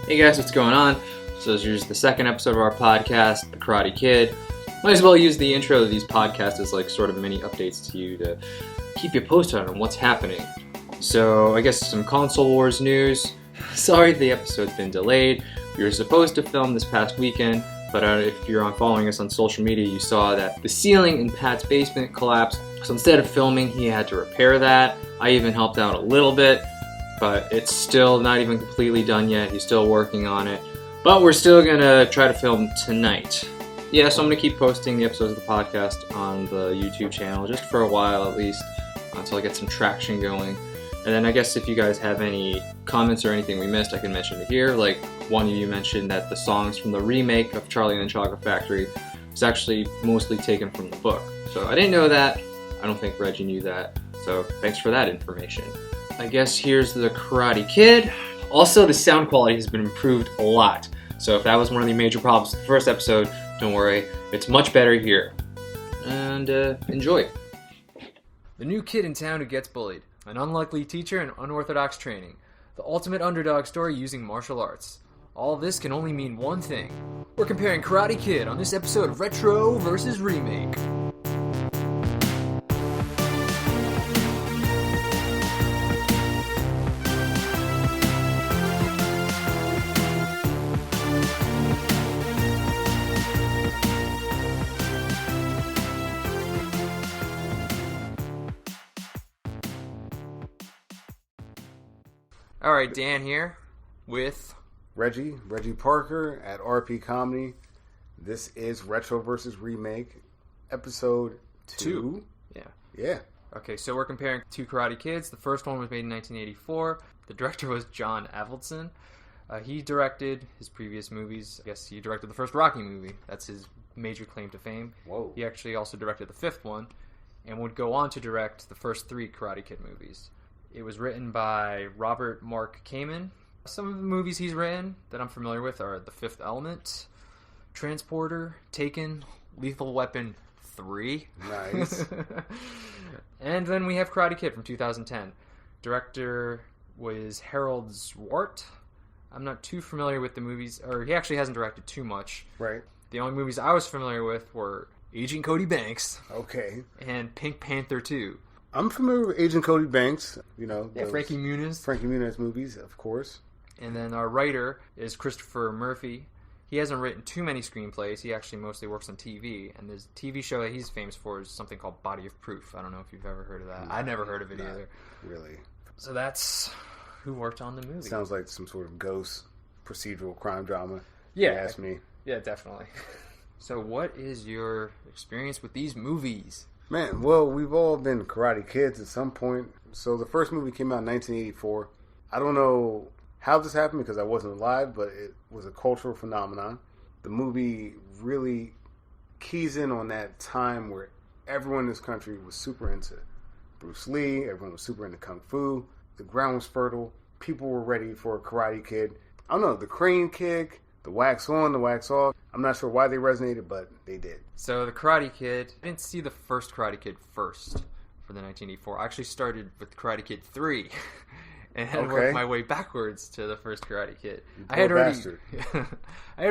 Hey guys, what's going on? So here's the second episode of our podcast, The Karate Kid. Might as well use the intro of these podcasts as like sort of mini updates to you to keep you posted on what's happening. So I guess some console wars news. Sorry the episode's been delayed. We were supposed to film this past weekend, but if you're following us on social media, you saw that the ceiling in Pat's basement collapsed. So instead of filming, he had to repair that. I even helped out a little bit, but it's still not even completely done yet. He's still working on it. But we're still going to try to film tonight. Yeah, so I'm going to keep posting the episodes of the podcast on the YouTube channel just for a while at least, until I get some traction going. And then I guess if you guys have any comments or anything we missed, I can mention it here. Like one of you mentioned that the songs from the remake of Charlie and the Chocolate Factory was actually mostly taken from the book. So I didn't know that. I don't think Reggie knew that. So thanks for that information. I guess here's the Karate Kid. Also, the sound quality has been improved a lot. So if that was one of the major problems in the first episode, don't worry, it's much better here. And enjoy. The new kid in town who gets bullied. An unlikely teacher and unorthodox training. The ultimate underdog story using martial arts. All this can only mean one thing. We're comparing Karate Kid on this episode of Retro vs. Remake. Alright, Dan here with Reggie Parker at RP Comedy. This is Retro vs. Remake, episode 2. Yeah. Okay, so we're comparing two Karate Kids. The first one was made in 1984. The director was John Avildsen. He directed his previous movies. I guess he directed the first Rocky movie. That's his major claim to fame. Whoa. He actually also directed the fifth one and would go on to direct the first 3 Karate Kid movies. It was written by Robert Mark Kamen. Some of the movies he's written that I'm familiar with are The Fifth Element, Transporter, Taken, Lethal Weapon 3. Nice. And then we have Karate Kid from 2010. Director was Harold Zwart. I'm not too familiar with the movies, or he actually hasn't directed too much. Right. The only movies I was familiar with were Agent Cody Banks. Okay. And Pink Panther 2. I'm familiar with Agent Cody Banks, you know. Yeah, Frankie Muniz movies, of course. And then our writer is Christopher Murphy. He hasn't written too many screenplays. He actually mostly works on TV. And the TV show that he's famous for is something called Body of Proof. I don't know if you've ever heard of that. I never heard of it either. Really. So that's who worked on the movie. Sounds like some sort of ghost procedural crime drama. Yeah. If you ask me. Yeah, definitely. So what is your experience with these movies? Man, well, we've all been Karate Kids at some point. So the first movie came out in 1984. I don't know how this happened because I wasn't alive, but it was a cultural phenomenon. The movie really keys in on that time where everyone in this country was super into Bruce Lee. Everyone was super into Kung Fu. The ground was fertile. People were ready for a Karate Kid. I don't know, the crane kick, the wax on, the wax off. I'm not sure why they resonated, but they did. So the Karate Kid, I didn't see the first Karate Kid first for the 1984. I actually started with Karate Kid 3 and had worked my way backwards to the first Karate Kid. I had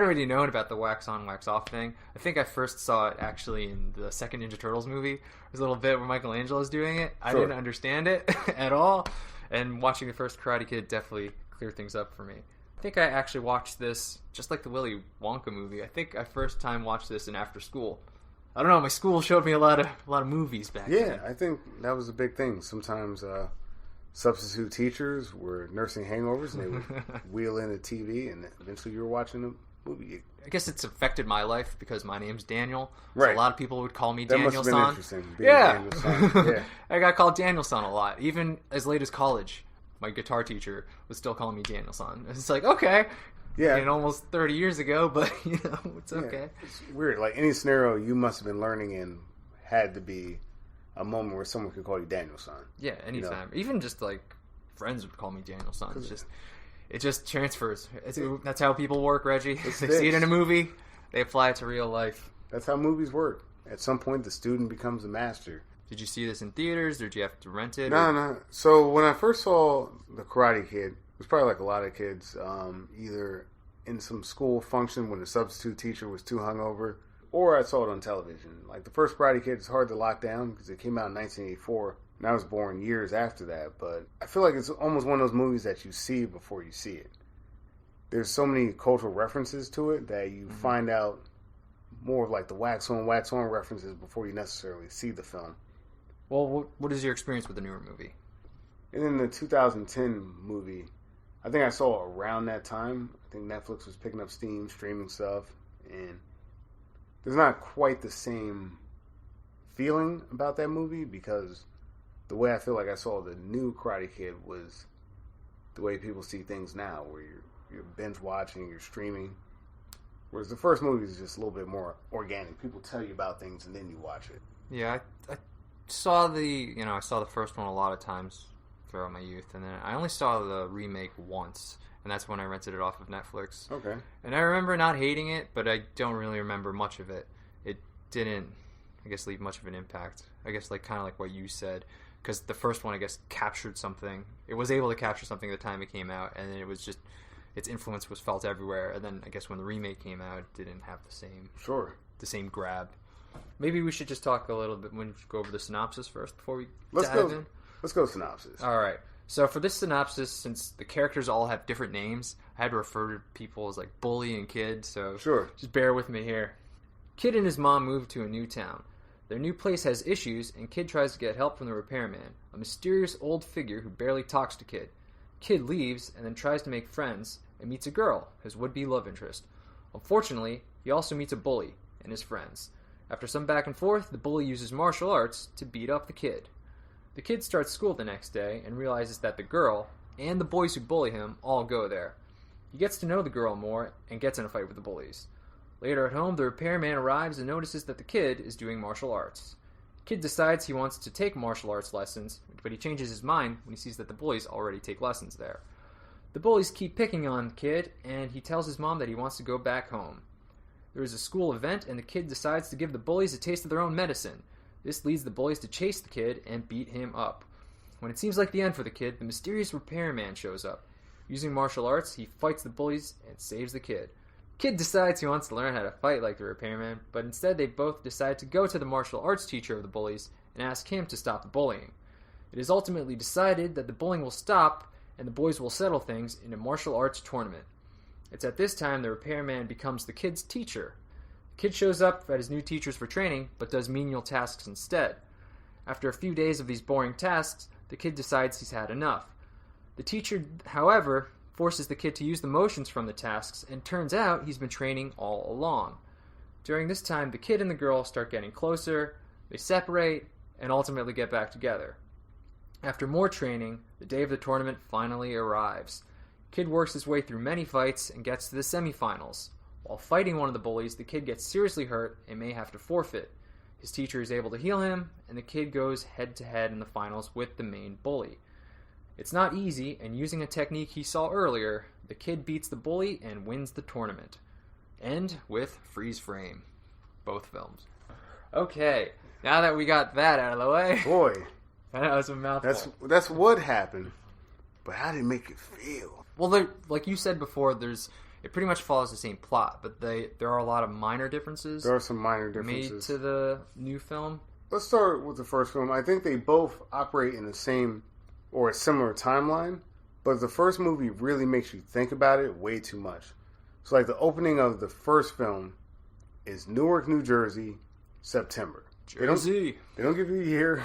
already known about the wax on, wax off thing. I think I first saw it actually in the second Ninja Turtles movie. There's a little bit where Michelangelo's doing it. I didn't understand it at all. And watching the first Karate Kid definitely cleared things up for me. I think I actually watched this, just like the Willy Wonka movie. I think I first time watched this in after school. I don't know, my school showed me a lot of movies back then. Yeah, I think that was a big thing. Sometimes substitute teachers were nursing hangovers and they would wheel in a TV and eventually you were watching a movie. I guess it's affected my life because my name's Daniel. Right. So a lot of people would call me Daniel-san. That must have been interesting. Being Daniel-san. Yeah. I got called Daniel-san a lot. Even as late as college, my guitar teacher was still calling me Daniel-san. It's like, okay. Yeah. And almost 30 years ago, but, you know, it's okay. It's weird. Like, any scenario you must have been learning in had to be a moment where someone could call you Daniel-san. Yeah, anytime. You know? Even just, like, friends would call me Daniel-san. It just transfers. That's how people work, Reggie. They see it in a movie, they apply it to real life. That's how movies work. At some point, the student becomes the master. Did you see this in theaters, or did you have to rent it? No. So when I first saw The Karate Kid, it was probably like a lot of kids, either in some school function when the substitute teacher was too hungover, or I saw it on television. Like the first Karate Kid is hard to lock down because it came out in 1984, and I was born years after that. But I feel like it's almost one of those movies that you see before you see it. There's so many cultural references to it that you find out more of like the wax on references before you necessarily see the film. Well, what is your experience with the newer movie? And in the 2010 movie, I think I saw it around that time. I think Netflix was picking up steam, streaming stuff, and there's not quite the same feeling about that movie because the way I feel like I saw the new Karate Kid was the way people see things now, where you're binge watching, you're streaming. Whereas the first movie is just a little bit more organic. People tell you about things and then you watch it. Yeah, I saw I saw the first one a lot of times throughout my youth, and then I only saw the remake once, and that's when I rented it off of Netflix. Okay. And I remember not hating it, but I don't really remember much of it. It didn't, I guess, leave much of an impact. I guess kind of like what you said, because the first one, I guess, captured something. It was able to capture something at the time it came out, and then it was just, its influence was felt everywhere. And then I guess when the remake came out, it didn't have the same grab. Maybe we should just talk a little bit. We should go over the synopsis first before we dive in. Let's go synopsis. All right. So for this synopsis, since the characters all have different names, I had to refer to people as like Bully and Kid. So sure, just bear with me here. Kid and his mom move to a new town. Their new place has issues, and Kid tries to get help from the repairman, a mysterious old figure who barely talks to Kid. Kid leaves and then tries to make friends and meets a girl, his would-be love interest. Unfortunately, he also meets a bully and his friends. After some back and forth, the bully uses martial arts to beat up the Kid. The Kid starts school the next day and realizes that the girl and the boys who bully him all go there. He gets to know the girl more and gets in a fight with the bullies. Later at home, the repairman arrives and notices that the Kid is doing martial arts. Kid decides he wants to take martial arts lessons, but he changes his mind when he sees that the bullies already take lessons there. The bullies keep picking on Kid, and he tells his mom that he wants to go back home. There is a school event, and the Kid decides to give the bullies a taste of their own medicine. This leads the bullies to chase the Kid and beat him up. When it seems like the end for the Kid, the mysterious repairman shows up. Using martial arts, he fights the bullies and saves the Kid. Kid decides he wants to learn how to fight like the repairman, but instead they both decide to go to the martial arts teacher of the bullies and ask him to stop the bullying. It is ultimately decided that the bullying will stop and the boys will settle things in a martial arts tournament. It's at this time the repairman becomes the Kid's teacher. The Kid shows up at his new teachers for training, but does menial tasks instead. After a few days of these boring tasks, the Kid decides he's had enough. The teacher, however, forces the Kid to use the motions from the tasks, and turns out he's been training all along. During this time, the Kid and the girl start getting closer, they separate, and ultimately get back together. After more training, the day of the tournament finally arrives. Kid works his way through many fights and gets to the semifinals. While fighting one of the bullies, the Kid gets seriously hurt and may have to forfeit. His teacher is able to heal him, and the Kid goes head-to-head in the finals with the main bully. It's not easy, and using a technique he saw earlier, the Kid beats the bully and wins the tournament. End with freeze frame. Both films. Okay, now that we got that out of the way. Boy. That was a mouthful. That's what happened. But how did it make it feel? Well, like you said before, it pretty much follows the same plot, but there are a lot of minor differences. There are some minor differences made to the new film. Let's start with the first film. I think they both operate in the same or a similar timeline, but the first movie really makes you think about it way too much. So like the opening of the first film is Newark, New Jersey, September. Jersey. They don't give you a year.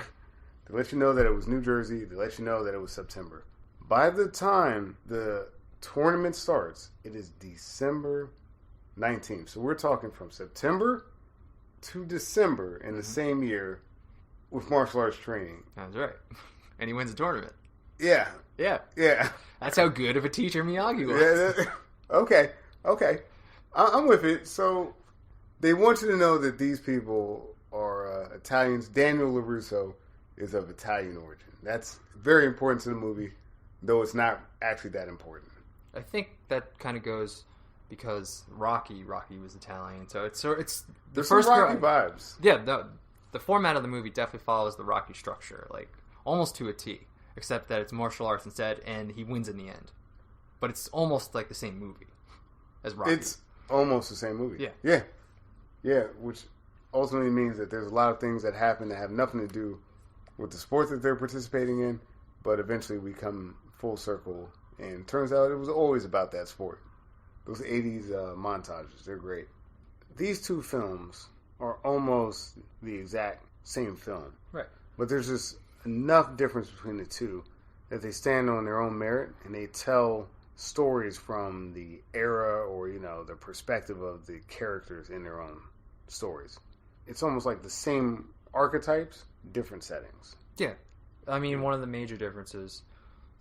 They let you know that it was New Jersey. They let you know that it was September. By the time the tournament starts, it is December 19th. So we're talking from September to December in the same year with martial arts training. That's right. And he wins the tournament. Yeah. Yeah. Yeah. That's how good of a teacher Miyagi was. Yeah, okay. I'm with it. So they want you to know that these people are Italians. Daniel LaRusso is of Italian origin. That's very important to the movie, though it's not actually that important. I think that kind of goes because Rocky was Italian, so it's the There's first some Rocky vibes. Yeah, the format of the movie definitely follows the Rocky structure, like almost to a T, except that it's martial arts instead, and he wins in the end. but it's almost like the same movie as Rocky. It's almost the same movie. Yeah. Yeah, which ultimately means that there's a lot of things that happen that have nothing to do with the sport that they're participating in, but eventually we come full circle, and turns out it was always about that sport. Those 80s montages, they're great. These two films are almost the exact same film. Right. But there's just enough difference between the two that they stand on their own merit, and they tell stories from the era or, the perspective of the characters in their own stories. It's almost like the same archetypes, different settings. Yeah. I mean, one of the major differences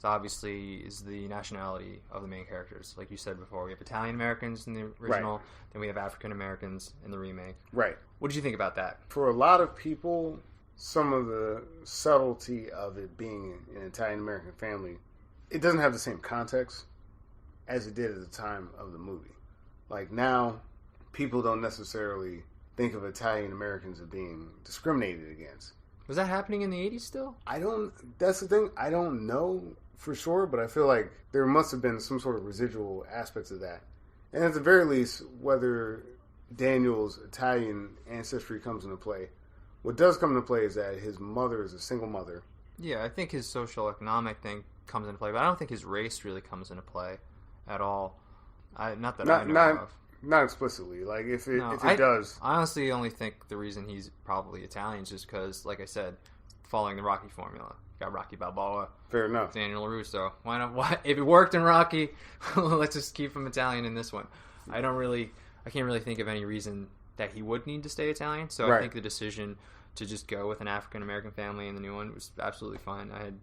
is the nationality of the main characters. Like you said before, we have Italian Americans in the original, then we have African Americans in the remake. Right. What did you think about that? For a lot of people, some of the subtlety of it being an Italian American family, it doesn't have the same context as it did at the time of the movie. Like now, people don't necessarily think of Italian Americans as being discriminated against. Was that happening in the 80s still? That's the thing. I don't know for sure, but I feel like there must have been some sort of residual aspects of that. And at the very least, whether Daniel's Italian ancestry comes into play, what does come into play is that his mother is a single mother. Yeah, I think his social economic thing comes into play, but I don't think his race really comes into play at all. Not that I know of. Not explicitly. Like, if it does. I honestly only think the reason he's probably Italian is just because, like I said, following the Rocky formula. Got Rocky Balboa. Fair enough. Daniel LaRusso. Why not? If it worked in Rocky, let's just keep him Italian in this one. I can't really think of any reason that he would need to stay Italian. So I think the decision to just go with an African American family in the new one was absolutely fine. I had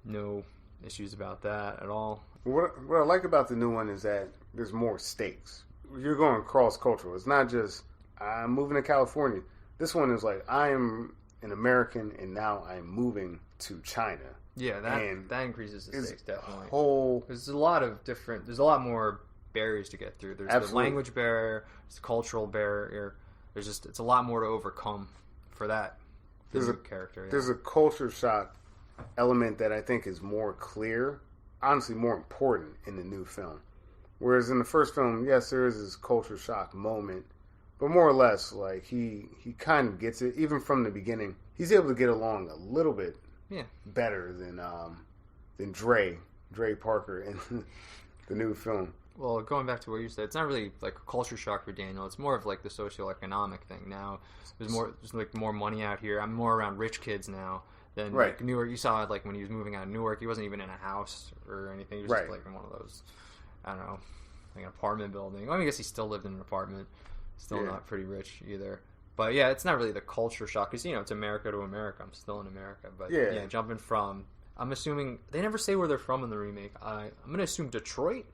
no issues about that at all. What I like about the new one is that there's more stakes. You're going cross-cultural. It's not just, I'm moving to California. This one is like, I am an American and now I'm moving to China. Yeah, that increases the stakes, definitely. There's a lot more barriers to get through. There's the language barrier, there's the cultural barrier. It's a lot more to overcome for that. There's a character. Yeah. There's a culture shock element that I think is more clear, honestly more important in the new film. Whereas in the first film, yes, there is this culture shock moment, but more or less, like he kind of gets it even from the beginning. He's able to get along a little bit better than Dre Parker in the new film. Well, going back to what you said, it's not really like a culture shock for Daniel. It's more of like the socioeconomic thing. Now there's more money out here. I'm more around rich kids now than like Newark. You saw it like when he was moving out of Newark. He wasn't even in a house or anything. He was just like in one of those, I don't know, like an apartment building. Well, I guess he still lived in an apartment. Still not pretty rich either. But yeah, it's not really the culture shock because it's America to America. I'm still in America, but jumping from. I'm assuming they never say where they're from in the remake. I'm gonna assume Detroit.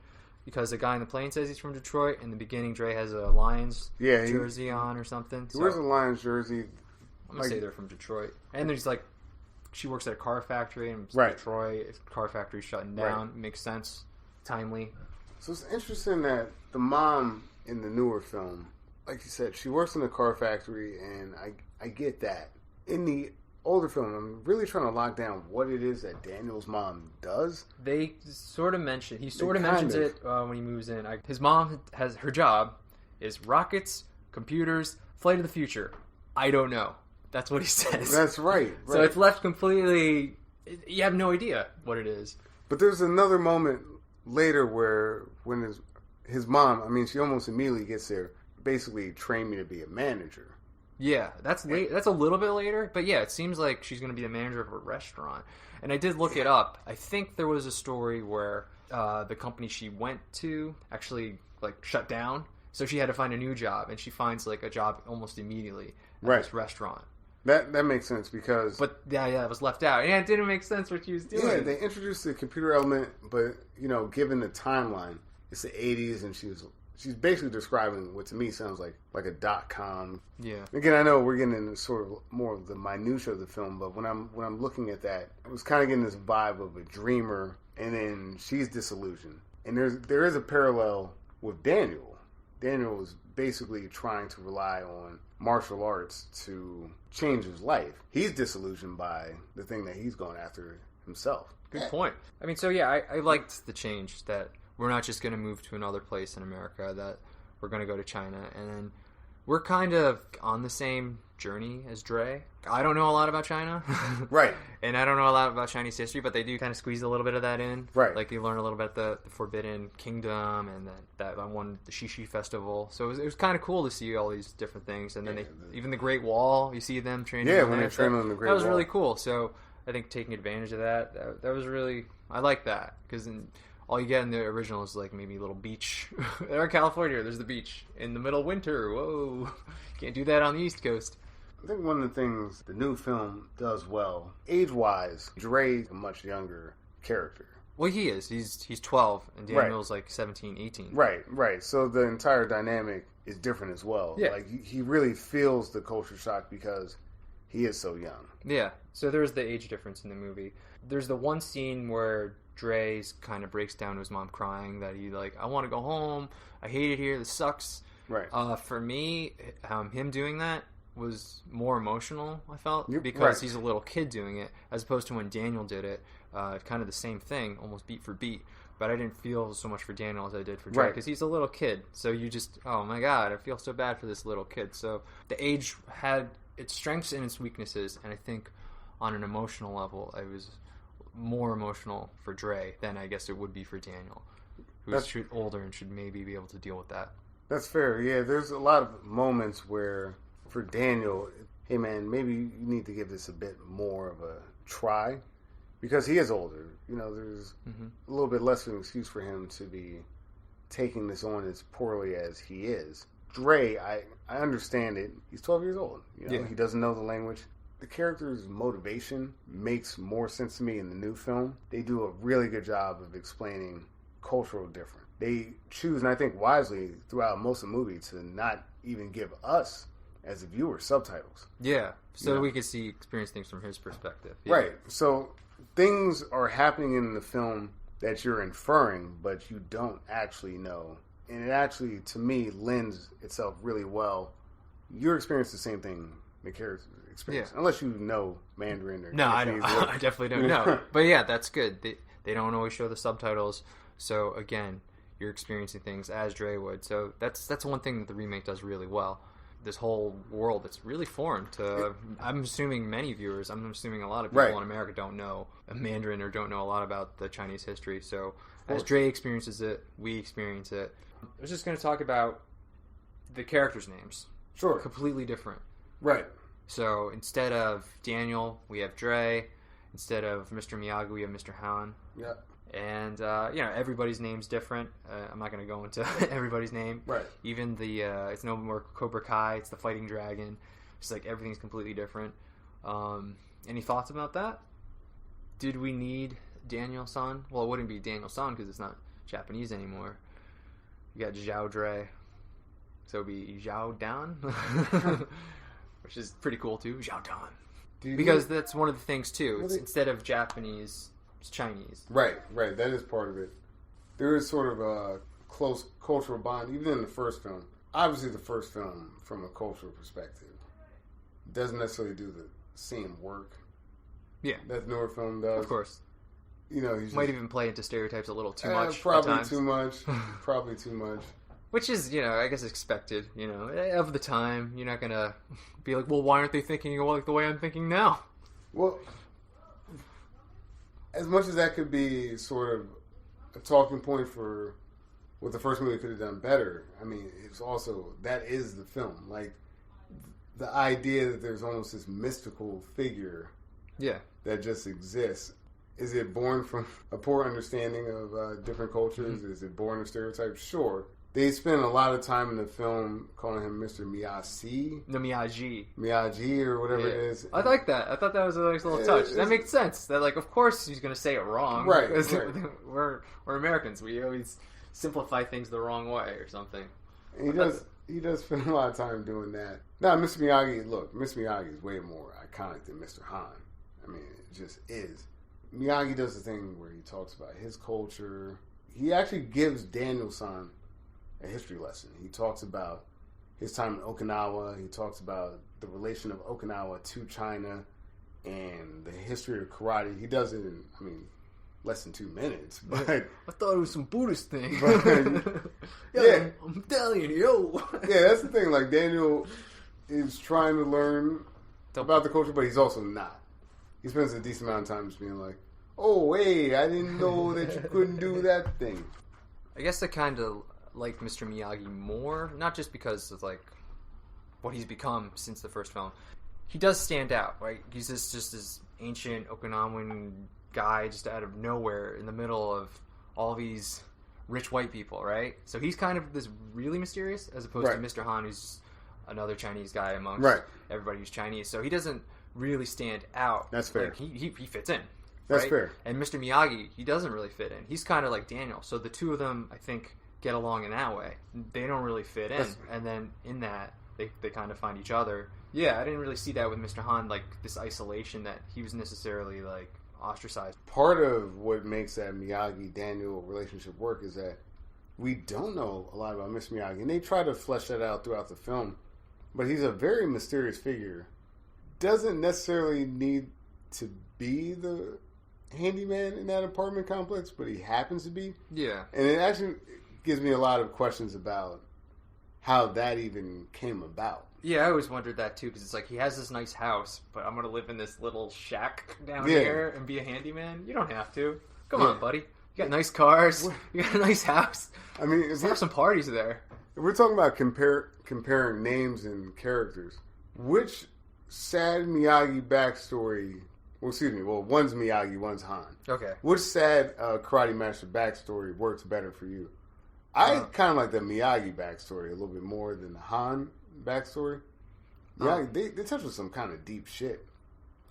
Because the guy in the plane says he's from Detroit. In the beginning, Dre has a Lions jersey on or something. He wears a Lions jersey. I'm going to say they're from Detroit. And there's like, she works at a car factory in Detroit. If the car factory's shutting down, it makes sense. Timely. So it's interesting that the mom in the newer film, like you said, she works in a car factory, and I get that. In the older film, I'm really trying to lock down what it is that Daniel's mom does. They sort of mention it when he moves in. His mom has her job is rockets, computers, flight of the future. I don't know. That's what he says. That's right. So it's left completely. You have no idea what it is. But there's another moment later where when his mom, I mean, she almost immediately gets there. Basically, trained me to be a manager. Yeah, that's late. That's a little bit later, but yeah, it seems like she's going to be the manager of a restaurant. And I did look it up. I think there was a story where the company she went to actually like shut down, so she had to find a new job, and she finds like a job almost immediately at this restaurant. That makes sense because... But yeah, it was left out. Yeah, it didn't make sense what she was doing. Yeah, they introduced the computer element, but given the timeline, it's the 80s, and she's basically describing what to me sounds like a .com. Yeah. Again, I know we're getting into sort of more of the minutia of the film, but when I'm looking at that, I was kind of getting this vibe of a dreamer, and then she's disillusioned. And there is a parallel with Daniel. Daniel is basically trying to rely on martial arts to change his life. He's disillusioned by the thing that he's going after himself. Good point. I mean, so yeah, I liked the change that we're not just going to move to another place in America, that we're going to go to China, and then we're kind of on the same journey as Dre. I don't know a lot about China. Right. And I don't know a lot about Chinese history, but they do kind of squeeze a little bit of that in. Right. Like you learn a little bit about the Forbidden Kingdom and that one, the Shishi Festival. So it was kind of cool to see all these different things. And then even the Great Wall, you see them training. Yeah, when they train on the Great Wall. That was really cool. So I think taking advantage of that was really, I like that. Because all you get in the original is like maybe a little beach. In California, there's the beach in the middle of winter. Whoa. Can't do that on the East Coast. I think one of the things the new film does well, age-wise, Dre's a much younger character. Well, he is. He's 12, and Daniel's like 17, 18. Right. So the entire dynamic is different as well. Yeah. Like, he really feels the culture shock because he is so young. Yeah. So there's the age difference in the movie. There's the one scene where Dre's kind of breaks down to his mom crying that he like, I want to go home. I hate it here. This sucks. Right. For me, him doing that was more emotional, I felt, because right. he's a little kid doing it, as opposed to when Daniel did it. Kind of the same thing, almost beat for beat. But I didn't feel so much for Daniel as I did for Dre, because he's a little kid. So you just, oh my god, I feel so bad for this little kid. So the age had its strengths and its weaknesses, and I think on an emotional level, I was more emotional for Dre than I guess it would be for Daniel, who's older and should maybe be able to deal with that. That's fair. Yeah, there's a lot of moments where, for Daniel, hey man, maybe you need to give this a bit more of a try, because he is older. You know, there's a little bit less of an excuse for him to be taking this on as poorly as he is. Dre, I understand it. He's 12 years old. You know, he doesn't know the language. The character's motivation makes more sense to me in the new film. They do a really good job of explaining cultural difference. They choose, and I think wisely, throughout most of the movie, to not even give us, as a viewer, subtitles. Yeah, so we could experience things from his perspective. Yeah. Right. So things are happening in the film that you're inferring, but you don't actually know. And it actually, to me, lends itself really well. You're experiencing the same thing the characters experience, unless you know Mandarin or no, Cantonese. I don't. I definitely don't know. But yeah, that's good. They don't always show the subtitles. So again, you're experiencing things as Dre would. So that's one thing that the remake does really well. This whole world that's really foreign to, I'm assuming many viewers, I'm assuming a lot of people in America don't know Mandarin or don't know a lot about the Chinese history. So as Dre experiences it, we experience it. I was just going to talk about the characters' names. Sure. Completely different. Right. So instead of Daniel, we have Dre. Instead of Mr. Miyagi, we have Mr. Han. Yeah. And, everybody's name's different. I'm not going to go into everybody's name. Right. Even it's no more Cobra Kai. It's the Fighting Dragon. It's like everything's completely different. Any thoughts about that? Did we need Daniel-san? Well, it wouldn't be Daniel-san because it's not Japanese anymore. You got Zhao Dre. So it would be Zhao Dan. Which is pretty cool, too. Zhao Dan. Because that's one of the things, too. It's, instead of Japanese, it's Chinese. Right. That is part of it. There is sort of a close cultural bond, even in the first film. Obviously, the first film, from a cultural perspective, doesn't necessarily do the same work. Yeah. That newer film does. Of course. You know, he might even play into stereotypes a little too much. Probably too much. Probably too much. Which is, I guess expected, of the time. You're not going to be like, well, why aren't they thinking like the way I'm thinking now? Well, as much as that could be sort of a talking point for what the first movie could have done better, I mean, it's also, that is the film. Like, the idea that there's almost this mystical figure that just exists. Is it born from a poor understanding of different cultures? Mm-hmm. Is it born of stereotypes? Sure. They spend a lot of time in the film calling him Mr. Miyagi. No, Miyagi. Miyagi or whatever it is. I like that. I thought that was a nice little touch. That makes sense. That, like, of course he's going to say it wrong. Right. We're Americans. We always simplify things the wrong way or something. And he does spend a lot of time doing that. Now, Mr. Miyagi, look, Mr. Miyagi is way more iconic than Mr. Han. I mean, it just is. Miyagi does the thing where he talks about his culture. He actually gives Daniel-san a history lesson. He talks about his time in Okinawa. He talks about the relation of Okinawa to China and the history of karate. He does it in, I mean, less than 2 minutes. But I thought it was some Buddhist thing. Yeah, I'm Italian, yo. Yeah, that's the thing. Like, Daniel is trying to learn about the culture, but he's also not. He spends a decent amount of time just being like, "Oh, hey, I didn't know that you couldn't do that thing." I guess I kind of like Mr. Miyagi more, not just because of like what he's become since the first film. He does stand out, right? He's just this ancient Okinawan guy just out of nowhere in the middle of all these rich white people, right? So he's kind of this really mysterious, as opposed to Mr. Han, who's just another Chinese guy amongst everybody who's Chinese. So he doesn't really stand out. That's fair. Like, he fits in. That's right? fair. And Mr. Miyagi, he doesn't really fit in. He's kind of like Daniel. So the two of them, I think, get along in that way. They don't really fit in. And then in that, they kind of find each other. Yeah, I didn't really see that with Mr. Han, like this isolation that he was necessarily like ostracized. Part of what makes that Miyagi-Daniel relationship work is that we don't know a lot about Mr. Miyagi. And they try to flesh that out throughout the film. But he's a very mysterious figure. Doesn't necessarily need to be the handyman in that apartment complex, but he happens to be. Yeah. And it actually gives me a lot of questions about how that even came about. Yeah, I always wondered that too, because it's like he has this nice house, but I'm going to live in this little shack down here and be a handyman? You don't have to. Come on, buddy. You got nice cars. You got a nice house. I mean, let's have some parties there. If we're talking about comparing names and characters, which sad Miyagi backstory... Well, excuse me. Well, one's Miyagi, one's Han. Okay. Which sad karate master backstory works better for you? I kind of like the Miyagi backstory a little bit more than the Han backstory. Miyagi, they touch with some kind of deep shit.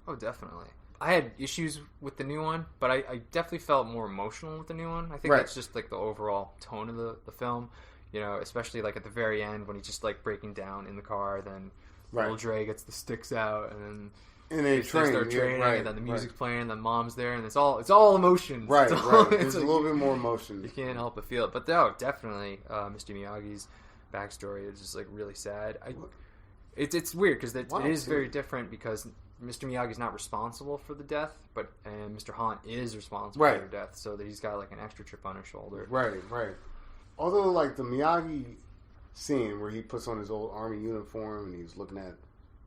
Oh, definitely. I had issues with the new one, but I definitely felt more emotional with the new one. I think that's just like the overall tone of the film. You know, especially like at the very end when he's just like breaking down in the car, then little Dre gets the sticks out, and they start training, and then the music's playing, and then mom's there, and it's all emotions. Right, There's a little bit more emotion. You can't help but feel it. But no, definitely Mr. Miyagi's backstory is just like really sad. It's weird because it is very different because Mr. Miyagi's not responsible for the death, and Mr. Han is responsible for the death, so that he's got like an extra chip on his shoulder. Right. Although, like the Miyagi scene where he puts on his old army uniform and he's looking at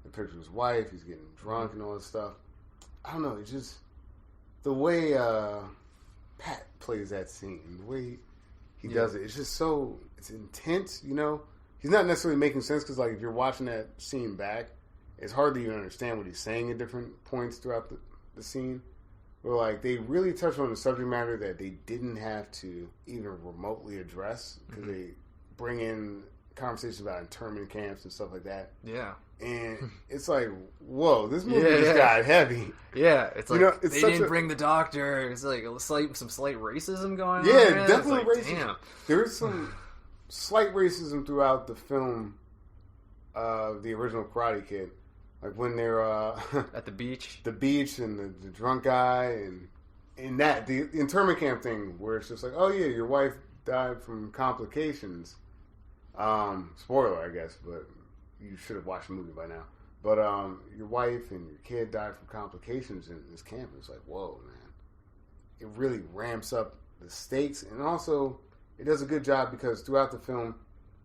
the picture of his wife, he's getting drunk and all that stuff. I don't know. It's just the way Pat plays that scene, the way he does it. It's just so it's intense. You know, he's not necessarily making sense because, like, if you're watching that scene back, it's hard to even understand what he's saying at different points throughout the scene. But like they really touch on the subject matter that they didn't have to even remotely address because they bring in conversations about internment camps and stuff like that. Yeah. And it's like, whoa, this movie just got heavy. Yeah, it's like, it's they didn't bring the doctor. It's like some slight racism going on. Yeah, definitely like, racism. Damn. There's some slight racism throughout the film of the original Karate Kid. Like when they're at the beach. The beach and the drunk guy and that, the internment camp thing where it's just like, oh yeah, your wife died from complications. Spoiler, I guess, but you should have watched the movie by now. But your wife and your kid died from complications in this camp. It's like, whoa, man. It really ramps up the stakes. And also, it does a good job because throughout the film,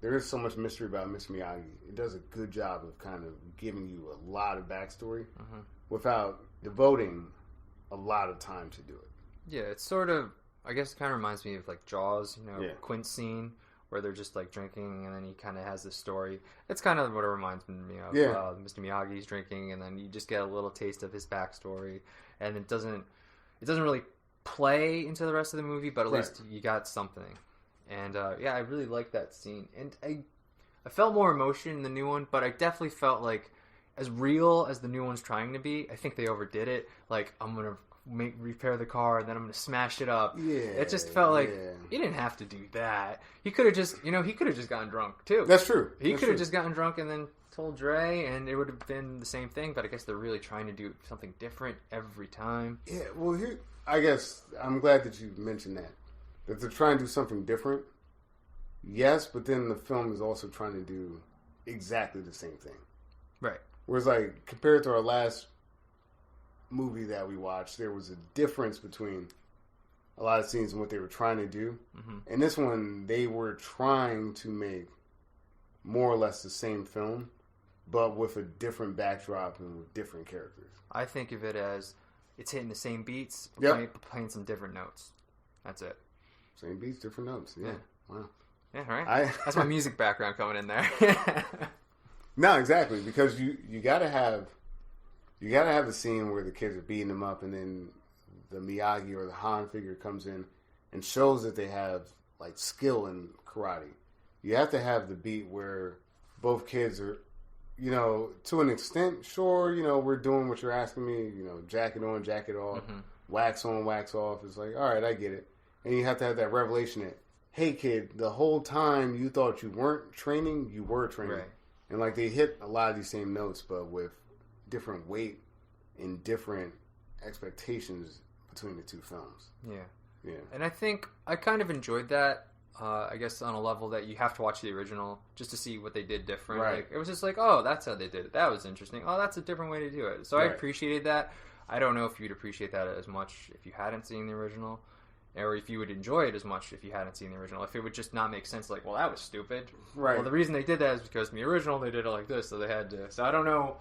there is so much mystery about Mr. Miyagi. It does a good job of kind of giving you a lot of backstory without devoting a lot of time to do it. Yeah, it's sort of, I guess it kind of reminds me of like Jaws, Quint's scene, where they're just like drinking and then he kind of has this story. It's kind of what it reminds me of. Mr. Miyagi's drinking and then you just get a little taste of his backstory, and it doesn't really play into the rest of the movie, but at least you got something. And I really liked that scene, and I felt more emotion in the new one, but I definitely felt like as real as the new one's trying to be, I think they overdid it. Like, I'm gonna repair the car and then I'm gonna smash it up. Yeah, it just felt like he didn't have to do that. He could have just, gotten drunk too. That's true. He could have just gotten drunk and then told Dre, and it would have been the same thing. But I guess they're really trying to do something different every time. Yeah. Well, I guess I'm glad that you mentioned that they're trying to do something different. Yes, but then the film is also trying to do exactly the same thing. Right. Whereas, like, compared to our last movie that we watched, there was a difference between a lot of scenes and what they were trying to do. Mm-hmm. In this one, they were trying to make more or less the same film, but with a different backdrop and with different characters. I think of it as it's hitting the same beats, but playing some different notes. That's it. Same beats, different notes. Yeah. Wow. Yeah, right. That's my music background coming in there. No, exactly, because you gotta have the scene where the kids are beating them up, and then the Miyagi or the Han figure comes in and shows that they have like skill in karate. You have to have the beat where both kids are, to an extent, sure, we're doing what you're asking me, jacket on, jacket off, wax on, wax off. It's like, all right, I get it. And you have to have that revelation that, hey, kid, the whole time you thought you weren't training, you were training. Right. And like they hit a lot of these same notes, but with different weight and different expectations between the two films. Yeah. And I think I kind of enjoyed that. I guess on a level that you have to watch the original just to see what they did different. Right. Like, it was just like, oh, that's how they did it. That was interesting. Oh, that's a different way to do it. So I appreciated that. I don't know if you'd appreciate that as much if you hadn't seen the original, or if you would enjoy it as much if you hadn't seen the original. If it would just not make sense, like, well, that was stupid. Right. Well, the reason they did that is because in the original they did it like this, so they had to. So I don't know.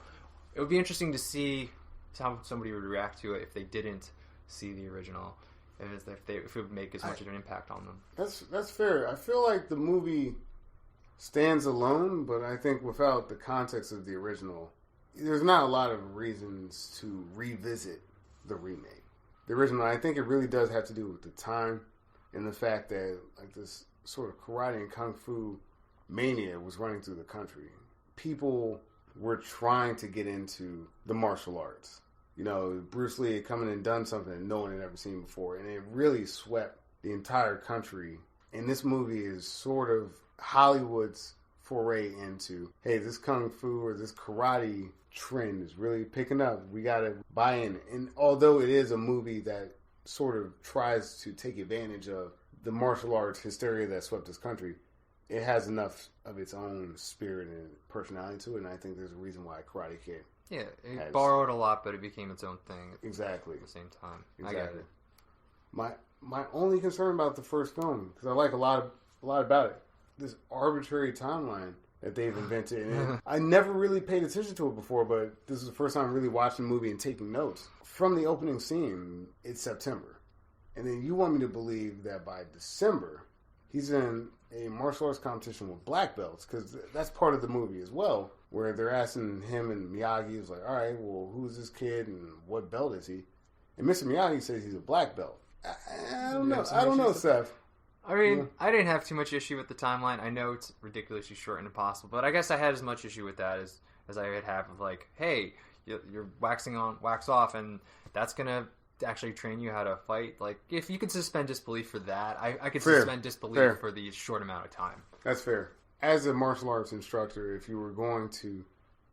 It would be interesting to see how somebody would react to it if they didn't see the original, if it would make as much of an impact on them. That's fair. I feel like the movie stands alone, but I think without the context of the original, there's not a lot of reasons to revisit the remake. The original, I think it really does have to do with the time and the fact that like this sort of karate and kung fu mania was running through the country. People were trying to get into the martial arts. Bruce Lee had come in and done something that no one had ever seen before, and it really swept the entire country. And this movie is sort of Hollywood's foray into, hey, this kung fu or this karate trend is really picking up. We got to buy in. And although it is a movie that sort of tries to take advantage of the martial arts hysteria that swept this country, it has enough of its own spirit and personality to it. And I think there's a reason why Karate Kid. Yeah, it borrowed a lot, but it became its own thing. Exactly. At the same time. Exactly. I get it. My only concern about the first film, because I like a lot about it, this arbitrary timeline that they've invented. And I never really paid attention to it before, but this is the first time really watching the movie and taking notes. From the opening scene, it's September. And then you want me to believe that by December, he's in a martial arts competition with black belts, because that's part of the movie as well, where they're asking him, and Miyagi is like, all right, well, who's this kid and what belt is he? And Mr. Miyagi says he's a black belt. I don't know. I don't know, Seth. I mean, I didn't have too much issue with the timeline. I know it's ridiculously short and impossible, but I guess I had as much issue with that as I would have with, like, hey, you're waxing on, wax off, and that's going to actually train you how to fight. Like, if you could suspend disbelief for that, I could suspend disbelief for the short amount of time. That's fair. As a martial arts instructor, if you were going to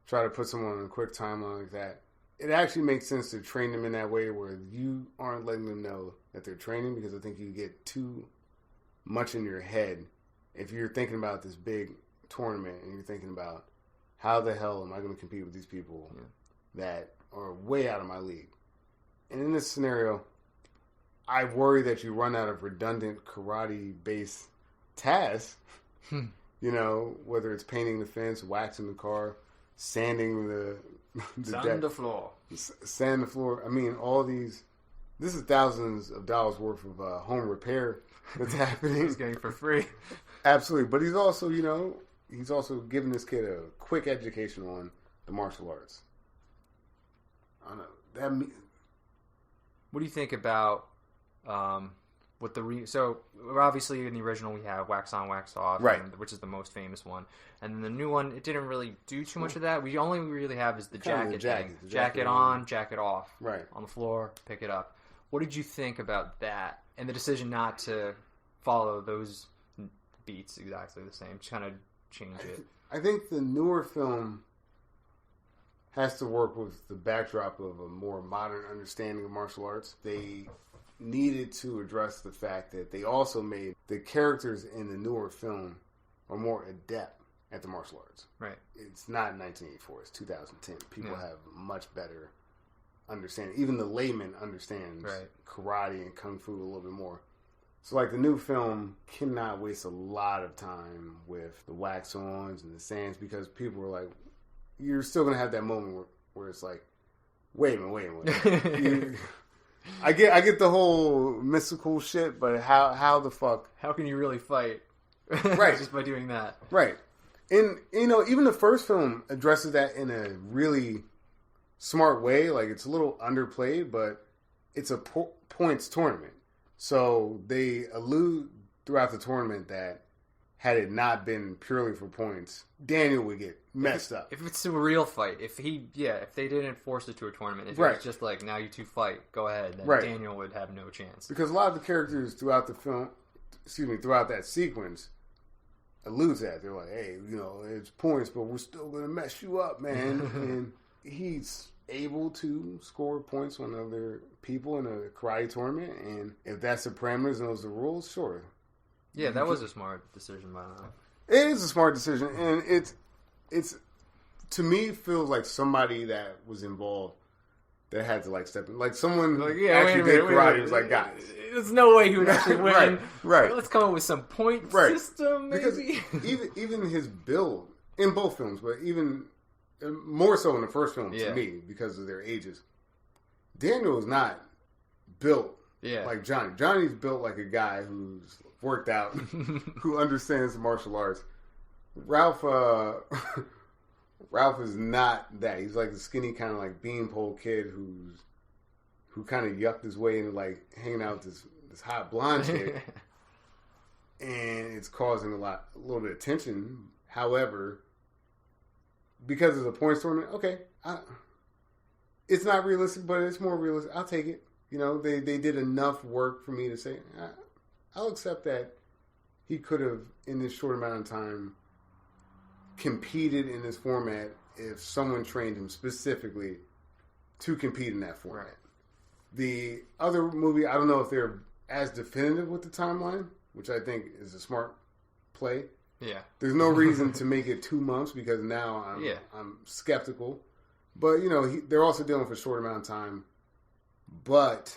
try to put someone on a quick timeline like that, it actually makes sense to train them in that way where you aren't letting them know that they're training, because I think you get too much in your head if you're thinking about this big tournament and you're thinking about how the hell am I going to compete with these people that are way out of my league. And in this scenario, I worry that you run out of redundant karate-based tasks. Whether it's painting the fence, waxing the car, sanding the Sand the floor. Sand the floor. I mean, all these. This is thousands of dollars worth of home repair that's happening. He's getting for free. Absolutely, but he's also, he's also giving this kid a quick education on the martial arts. I don't know. What do you think about with the so obviously in the original we have wax on, wax off, right, which is the most famous one, and then the new one, it didn't really do too much of that. We only really have is the jacket thing. Jacket on, jacket off, right, on the floor, pick it up. What did you think about that and the decision not to follow those beats exactly the same, just kind of change it? I think the newer film has to work with the backdrop of a more modern understanding of martial arts. They needed to address the fact that they also made the characters in the newer film are more adept at the martial arts. Right. It's not 1984, it's 2010. People have much better understand. Even the layman understands right. karate and kung fu a little bit more. So, like, the new film cannot waste a lot of time with the wax-ons and the sands because people are like, you're still going to have that moment where it's like, wait a minute. I get the whole mystical shit, but how the fuck? How can you really fight? Right. Just by doing that. Right. And, you know, even the first film addresses that in a really smart way. Like, it's a little underplayed, but it's a points tournament. So they allude throughout the tournament that had it not been purely for points, Daniel would get messed up. If it's a real fight, if they didn't force it to a tournament, if it was just like, now you two fight, go ahead, then Daniel would have no chance. Because a lot of the characters throughout that sequence alludes to that. They're like, hey, you know, it's points, but we're still going to mess you up, man. And he's able to score points on other people in a karate tournament, and if that's the parameters and those are the rules, sure. Yeah, that was a smart decision by them. It is a smart decision, and it's to me feels like somebody that was involved that had to like step in, like someone like, actually did karate. Was like, guys, there's no way he would actually win. right. Let's come up with some point system, maybe. Because even his build in both films, but even more so in the first film to me because of their ages. Daniel is not built like Johnny. Johnny's built like a guy who's worked out, who understands the martial arts. Ralph is not that. He's like the skinny kind of like beanpole kid who kind of yucked his way into like hanging out with this hot blonde chick, and it's causing a little bit of tension. However, because it's a points tournament, okay, it's not realistic, but it's more realistic. I'll take it. You know, they did enough work for me to say, I'll accept that he could have, in this short amount of time, competed in this format if someone trained him specifically to compete in that format. Right. The other movie, I don't know if they're as definitive with the timeline, which I think is a smart play. Yeah. There's no reason to make it 2 months because now I'm skeptical. But, you know, they're also dealing with a short amount of time. But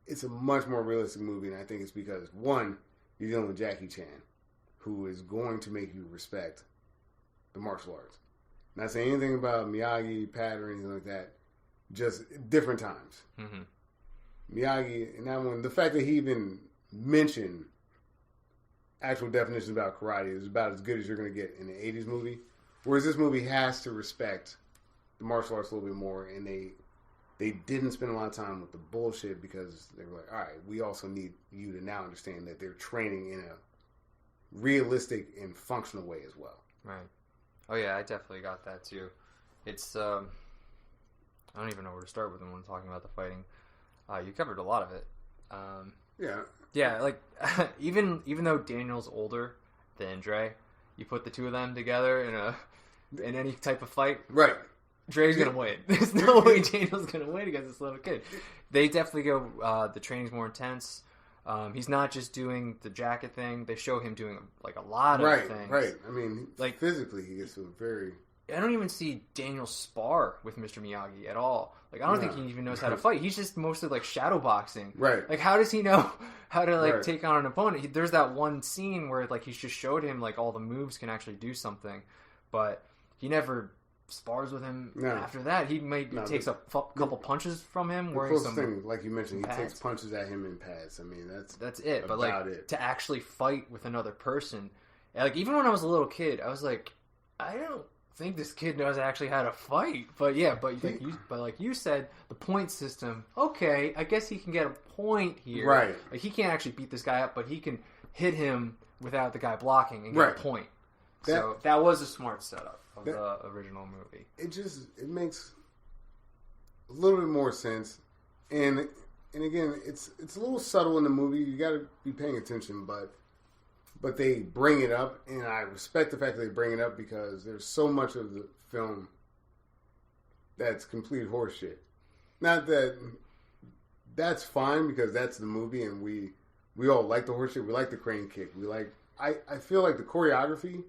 it's a much more realistic movie, and I think it's because, one, you're dealing with Jackie Chan, who is going to make you respect the martial arts. Not saying anything about Miyagi, Pat, or anything like that. Just different times. Mm-hmm. Miyagi, and that one, the fact that he even mentioned actual definitions about karate is about as good as you're going to get in an 80s movie. Whereas this movie has to respect the martial arts a little bit more, and they didn't spend a lot of time with the bullshit because they were like, all right, we also need you to now understand that they're training in a realistic and functional way as well. Right. Oh, yeah, I definitely got that, too. It's, I don't even know where to start with when talking about the fighting. You covered a lot of it. Yeah. Yeah, like, even though Daniel's older than Dre, you put the two of them together in any type of fight. Right. Dre's gonna win. There's no way Daniel's gonna win against this little kid. They definitely go. The training's more intense. He's not just doing the jacket thing. They show him doing like a lot of things. Right. I mean, like physically, he gets to a very. I don't even see Daniel spar with Mr. Miyagi at all. Like, I don't think he even knows how to fight. He's just mostly like shadow boxing. Right. Like, how does he know how to like take on an opponent? There's that one scene where like he's just showed him like all the moves can actually do something, but he never spars with him after that. He takes a couple punches from him. The closest thing, like you mentioned, he takes punches at him in pads. I mean, that's it. But like to actually fight with another person, like even when I was a little kid, I was like, I don't think this kid knows actually how to fight. But yeah, like you said, the point system. Okay, I guess he can get a point here. Right. Like he can't actually beat this guy up, but he can hit him without the guy blocking and get a point. So that was a smart setup of the original movie. It makes a little bit more sense, and again, it's a little subtle in the movie. You got to be paying attention, but they bring it up, and I respect the fact that they bring it up because there's so much of the film that's complete horseshit. Not that that's fine because that's the movie, and we all like the horseshit. We like the crane kick. I feel like the choreography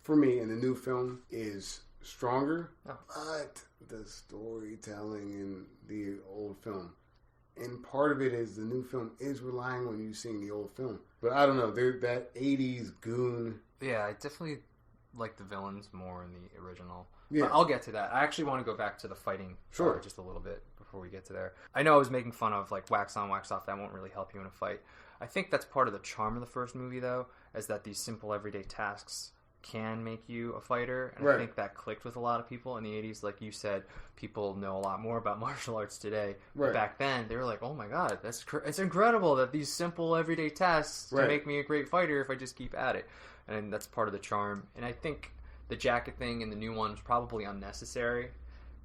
for me in the new film is stronger, Oh. but the storytelling in the old film. And part of it is the new film is relying on you seeing the old film. But I don't know, that 80s goon. Yeah, I definitely like the villains more in the original. Yeah. But I'll get to that. I actually want to go back to the fighting Sure. just a little bit before we get to there. I know I was making fun of like wax on, wax off. That won't really help you in a fight. I think that's part of the charm of the first movie, though, is that these simple everyday tasks can make you a fighter, and Right. I think that clicked with a lot of people in the 80s. Like you said, people know a lot more about martial arts today. Right. But back then, they were like, oh my god, it's incredible that these simple everyday tasks Right. can make me a great fighter if I just keep at it. And that's part of the charm. And I think the jacket thing in the new one is probably unnecessary,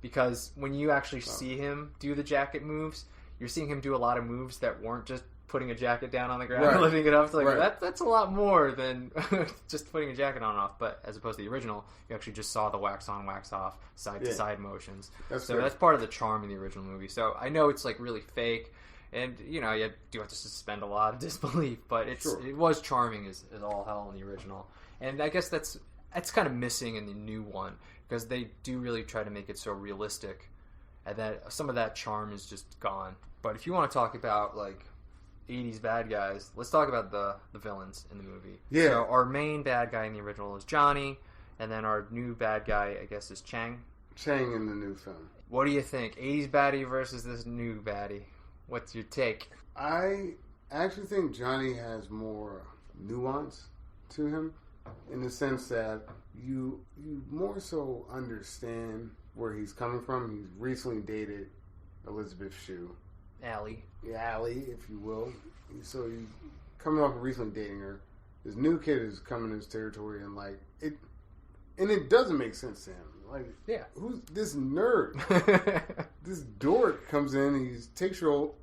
because when you actually see him do the jacket moves, you're seeing him do a lot of moves that weren't just putting a jacket down on the ground Right. and lifting it up. So like, Right. that's a lot more than just putting a jacket on and off. But as opposed to the original, you actually just saw the wax on, wax off, side to side motions. That's so fair. that's part of the charm in the original movie. So I know it's like really fake, and you know you do have to suspend a lot of disbelief, but it was charming as all hell in the original. And I guess that's kind of missing in the new one, because they do really try to make it so realistic, and that some of that charm is just gone. But if you want to talk about like 80s bad guys, let's talk about the villains in the movie. Yeah. So our main bad guy in the original is Johnny, and then our new bad guy, I guess, is Chang. Chang in the new film. What do you think? 80s baddie versus this new baddie. What's your take? I actually think Johnny has more nuance to him, in the sense that you more so understand where he's coming from. He's recently dated Elizabeth Shue. Allie. Allie, if you will. So he's coming off of recently dating her. This new kid is coming to his territory, and like it doesn't make sense to him. Like, Yeah. who's this nerd? This dork comes in, he takes your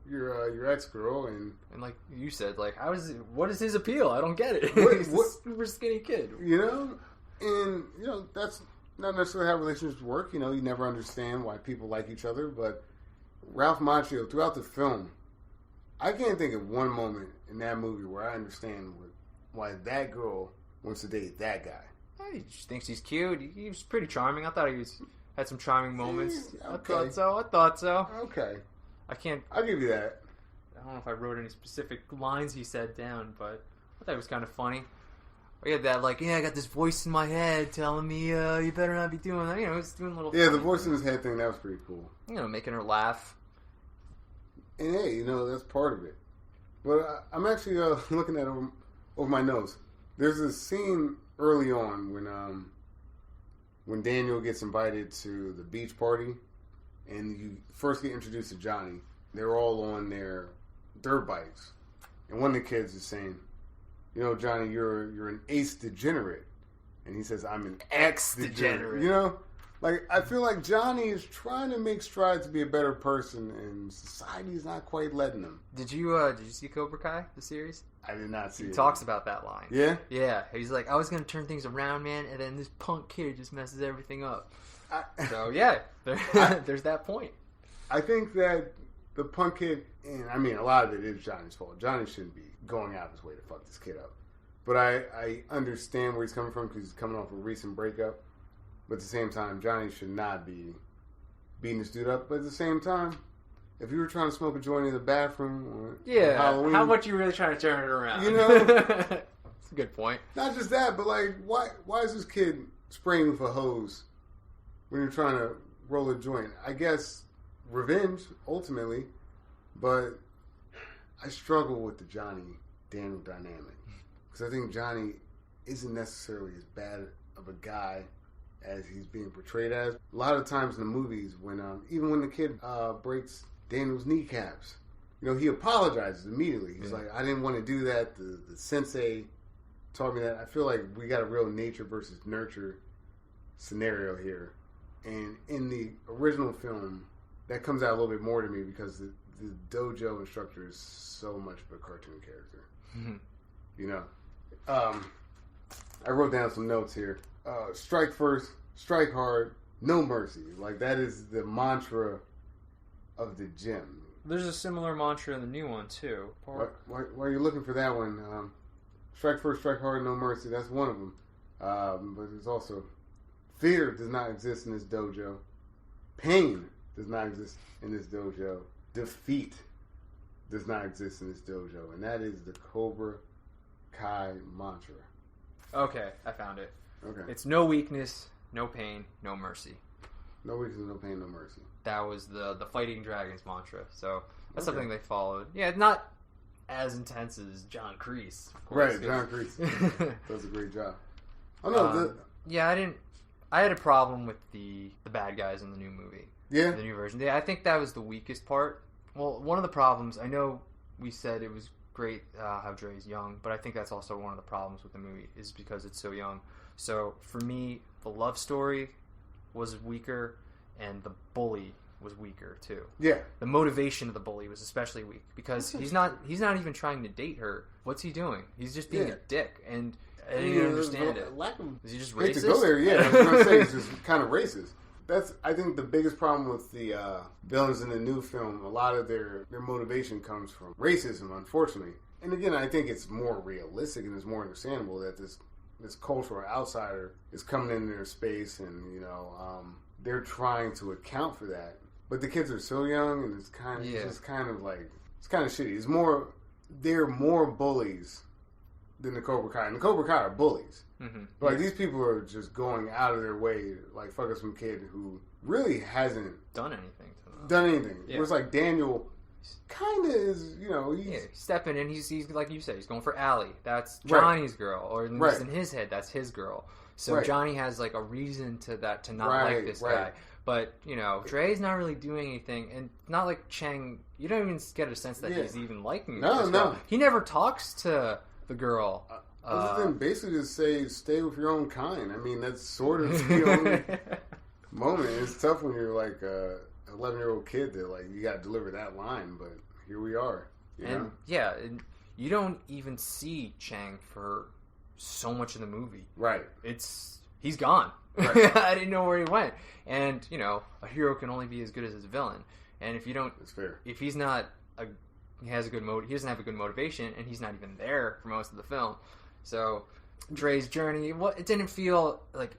ex girl, and like you said, like what is his appeal? I don't get it. He's what- a super skinny kid. and that's not necessarily how relationships work. You never understand why people like each other, but Ralph Macchio, throughout the film, I can't think of one moment in that movie where I understand why that girl wants to date that guy. He just thinks he's cute. He was pretty charming. I thought he had some charming moments. Okay. I thought so. Okay. I'll give you that. I don't know if I wrote any specific lines he said down, but I thought it was kind of funny. He had that, like, I got this voice in my head telling me, you better not be doing that. He was doing little... Yeah, the voice in his head thing, that was pretty cool. Making her laugh. And hey, that's part of it. But I'm actually looking at it over my nose. There's a scene early on when Daniel gets invited to the beach party, and you first get introduced to Johnny. They're all on their dirt bikes, and one of the kids is saying, Johnny, you're an ace degenerate, and he says, I'm an ex degenerate. Like, I feel like Johnny is trying to make strides to be a better person, and society's not quite letting him. Did you see Cobra Kai, the series? I did not see it. He talks about that line. Yeah? Yeah. He's like, I was going to turn things around, man, and then this punk kid just messes everything up. So, yeah, there's that point. I think that the punk kid, and I mean, a lot of it is Johnny's fault. Johnny shouldn't be going out of his way to fuck this kid up. But I understand where he's coming from, because he's coming off a recent breakup. But at the same time, Johnny should not be beating this dude up. But at the same time, if you were trying to smoke a joint in the bathroom on Halloween, how much are you really trying to turn it around? That's a good point. Not just that, but like, why is this kid spraying with a hose when you're trying to roll a joint? I guess revenge, ultimately. But I struggle with the Johnny-Daniel dynamic. Because I think Johnny isn't necessarily as bad of a guy as he's being portrayed as. A lot of times in the movies, when even when the kid breaks Daniel's kneecaps, he apologizes immediately. He's like, I didn't want to do that. The sensei taught me that. I feel like we got a real nature versus nurture scenario here. And in the original film, that comes out a little bit more to me, because the dojo instructor is so much of a cartoon character. I wrote down some notes here. Strike first, strike hard, no mercy. Like, that is the mantra of the gym. There's a similar mantra in the new one, too. Why are you looking for that one? Strike first, strike hard, no mercy. That's one of them. But there's also Fear does not exist in this dojo. Pain does not exist in this dojo. Defeat does not exist in this dojo. And that is the Cobra Kai mantra. Okay, I found it. Okay. It's no weakness, no pain, no mercy. No weakness, no pain, no mercy. That was the Fighting Dragons mantra. So that's something they followed. Yeah, not as intense as John Kreese, of course. Right, John Kreese does a great job. Oh no, I had a problem with the bad guys in the new movie. Yeah. The new version. Yeah, I think that was the weakest part. Well, one of the problems, I know we said it was great how Dre's young, but I think that's also one of the problems with the movie is because it's so young. So for me, the love story was weaker and the bully was weaker too. Yeah. The motivation of the bully was especially weak because he's not even trying to date her. What's he doing? He's just being a dick, and I didn't even understand it. Is he just racist? To go there, yeah. I was going to say he's just kind of racist. That's, I think, the biggest problem with the villains in the new film. A lot of their motivation comes from racism, unfortunately. And again, I think it's more realistic and it's more understandable that this cultural outsider is coming in their space, and they're trying to account for that. But the kids are so young, and it's kind of it's kind of shitty. It's more, they're more bullies than the Cobra Kai, and the Cobra Kai are bullies. Mm-hmm. Like these people are just going out of their way, like fuck up some kid who really hasn't done anything to them. Yeah. It was like Daniel kind of is, he's stepping in. He's like you said, he's going for Allie. That's Johnny's girl, or at least in his head, that's his girl. So Johnny has like a reason to not like this guy. But, Dre's not really doing anything, and not like Chang, you don't even get a sense that he's even liking this girl. He never talks to the girl. Other than basically just say, stay with your own kind. I mean, that's sort of the only moment. It's tough when you're like a 11-year-old kid that, like, you got to deliver that line, but here we are. And you don't even see Chang for so much of the movie. Right. He's gone. Right. I didn't know where he went. And, a hero can only be as good as his villain. And if you don't... That's fair. If he's not... he doesn't have a good motivation, and he's not even there for most of the film. So, Dre's journey... it didn't feel like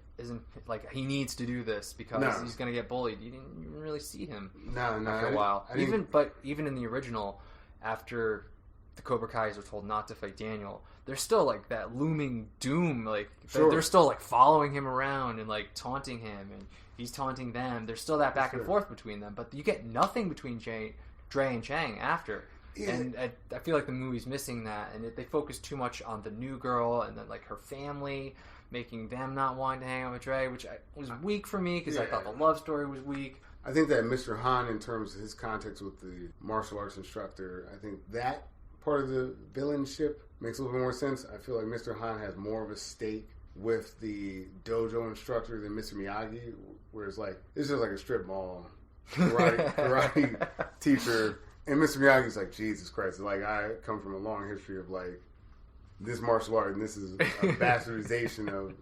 he needs to do this because he's going to get bullied. You didn't really see him after a while. Even in the original, after the Cobra Kais are told not to fight Daniel, there's still like that looming doom. Like they're still like following him around and like taunting him, and he's taunting them. There's still that back and forth between them, but you get nothing between Dre and Chang after. Yeah. And I feel like the movie's missing that, and they focus too much on the new girl and then like her family, making them not wanting to hang out with Dre, which was weak for me because I thought the love story was weak. I think that Mr. Han, in terms of his context with the martial arts instructor, I think that part of the villainship makes a little bit more sense. I feel like Mr. Han has more of a stake with the dojo instructor than Mr. Miyagi, whereas like it's just like a strip mall karate teacher, and Mr. Miyagi's like, Jesus Christ, like I come from a long history of like this martial art, and this is a bastardization of.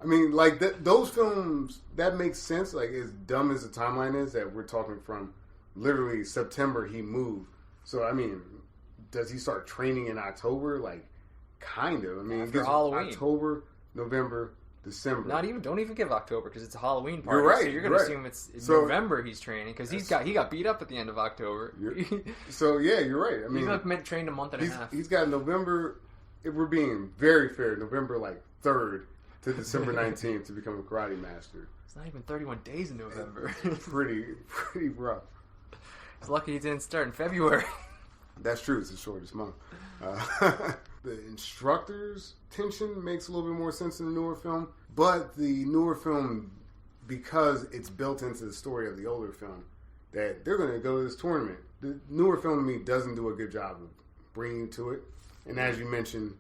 I mean, like those films, that makes sense. Like as dumb as the timeline is, that we're talking from literally September he moved. So I mean, does he start training in October? Like, kind of. I mean, after Halloween, October, November, December. Don't even give October because it's a Halloween party. You're right. So you're going to assume it's November he's training because he got beat up at the end of October. So yeah, you're right. I mean, he's trained a month and a half. He's got November. If we're being very fair, November like 3rd to December 19th to become a karate master. It's not even 31 days in November. pretty rough. He's lucky he didn't start in February. That's true. It's the shortest month. The instructor's tension makes a little bit more sense in the newer film, but the newer film, because it's built into the story of the older film, that they're going to go to this tournament. The newer film to me doesn't do a good job of bringing to it. And as you mentioned,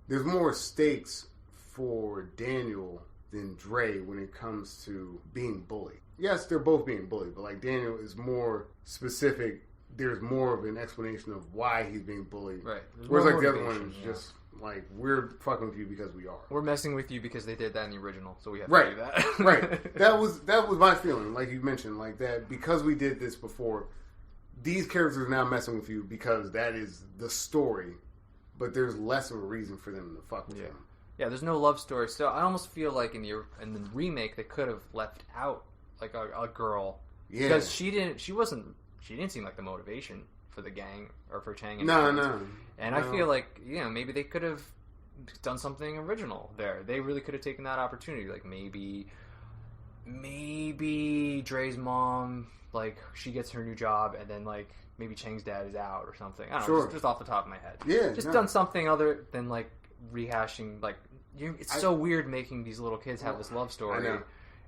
there's more stakes for Daniel than Dre when it comes to being bullied. Yes, they're both being bullied, but like Daniel is more specific. There's more of an explanation of why he's being bullied. Right. Whereas like the other one is just like, we're fucking with you because we are. We're messing with you because they did that in the original, so we have to do that. Right. That was my feeling, like you mentioned, like that because we did this before, these characters are now messing with you because that is the story, but there's less of a reason for them to fuck with them. Yeah, there's no love story. So I almost feel like in the remake they could have left out like a girl because she didn't seem like the motivation for the gang or for Chang and I feel like maybe they could have done something original there. They really could have taken that opportunity. Like maybe Dre's mom, like she gets her new job and then like maybe Chang's dad is out or something. I don't know, just off the top of my head. Yeah, just done something other than like rehashing. Like it's so weird making these little kids have this love story,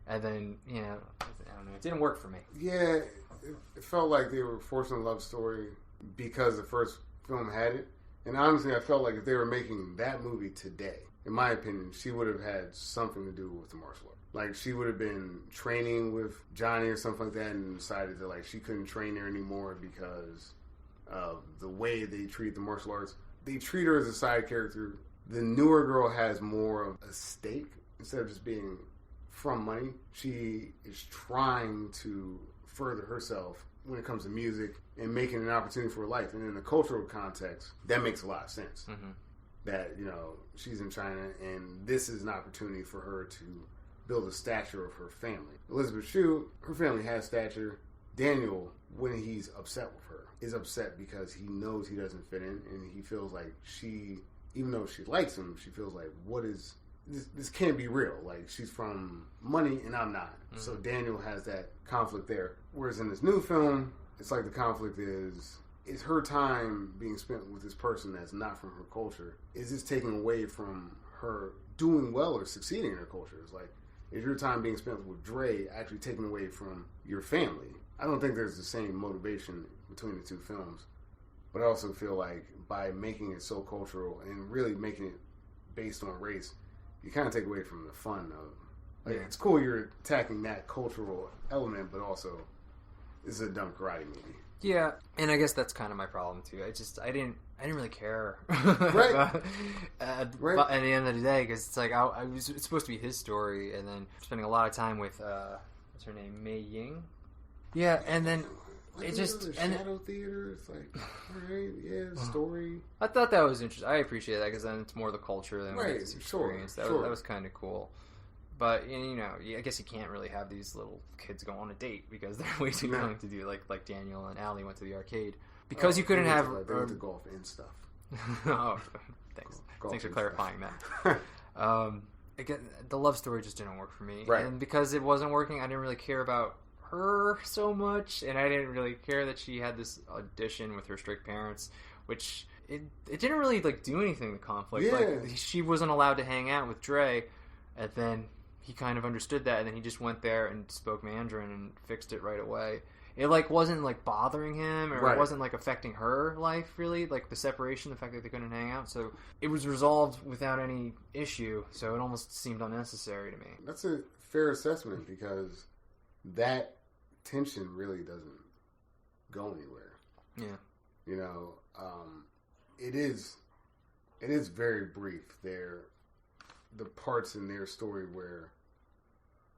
and then I don't know, it didn't work for me. Yeah, it felt like they were forcing a love story because the first film had it. And honestly, I felt like if they were making that movie today, in my opinion, she would have had something to do with the martial art. Like, she would have been training with Johnny or something like that and decided that, like, she couldn't train there anymore because of the way they treat the martial arts. They treat her as a side character. The newer girl has more of a stake instead of just being from money. She is trying to further herself when it comes to music and making an opportunity for her life. And in the cultural context, that makes a lot of sense. Mm-hmm. That, she's in China and this is an opportunity for her to build a stature of her family. Elizabeth Shue, her family has stature. Daniel, when he's upset with her, is upset because he knows he doesn't fit in and he feels like even though she likes him, she feels like, what is... This can't be real. Like, she's from money and I'm not. Mm-hmm. So Daniel has that conflict there. Whereas in this new film, it's like the conflict is her time being spent with this person that's not from her culture? Is this taking away from her doing well or succeeding in her culture? It's like, is your time being spent with Dre actually taken away from your family? I don't think there's the same motivation between the two films. But I also feel like by making it so cultural and really making it based on race, you kind of take away from the fun of, like, it's cool you're attacking that cultural element, but also this is a dumb karate movie. Yeah, and I guess that's kind of my problem too. I didn't really care. Right. But at the end of the day, because it's like it's supposed to be his story, and then spending a lot of time with what's her name, Mei Ying. Yeah, and then it just the Shadow Theater. It's like, alright, story. I thought that was interesting. I appreciate that because then it's more the culture than right. This experience. That was kind of cool. But I guess you can't really have these little kids go on a date because they're way too young to do like Daniel and Allie went to the arcade because you couldn't have they went to golf and stuff. Oh, thanks. Thanks for clarifying that. Again, the love story just didn't work for me, right. And because it wasn't working, I didn't really care about her so much, and I didn't really care that she had this audition with her strict parents, which it didn't really like do anything to conflict. Yeah. Like she wasn't allowed to hang out with Dre, and then he kind of understood that, and then he just went there and spoke Mandarin and fixed it right away. It like wasn't like bothering him, or It wasn't like affecting her life really, like the separation, the fact that they couldn't hang out. So it was resolved without any issue. So it almost seemed unnecessary to me. That's a fair assessment because that tension really doesn't go anywhere. Yeah, it is very brief. The parts in their story where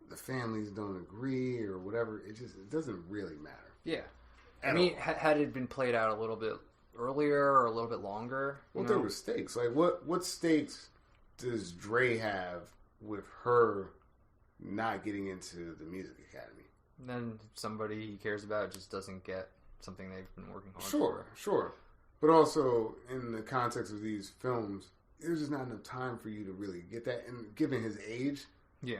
the families don't agree or whatever, it doesn't really matter. Yeah. I mean, had it been played out a little bit earlier or a little bit longer? Well, there were stakes. Like, what stakes does Dre have with her not getting into the music academy? Then somebody he cares about just doesn't get something they've been working hard for. Sure. But also, in the context of these films, there's just not enough time for you to really get that. And given his age,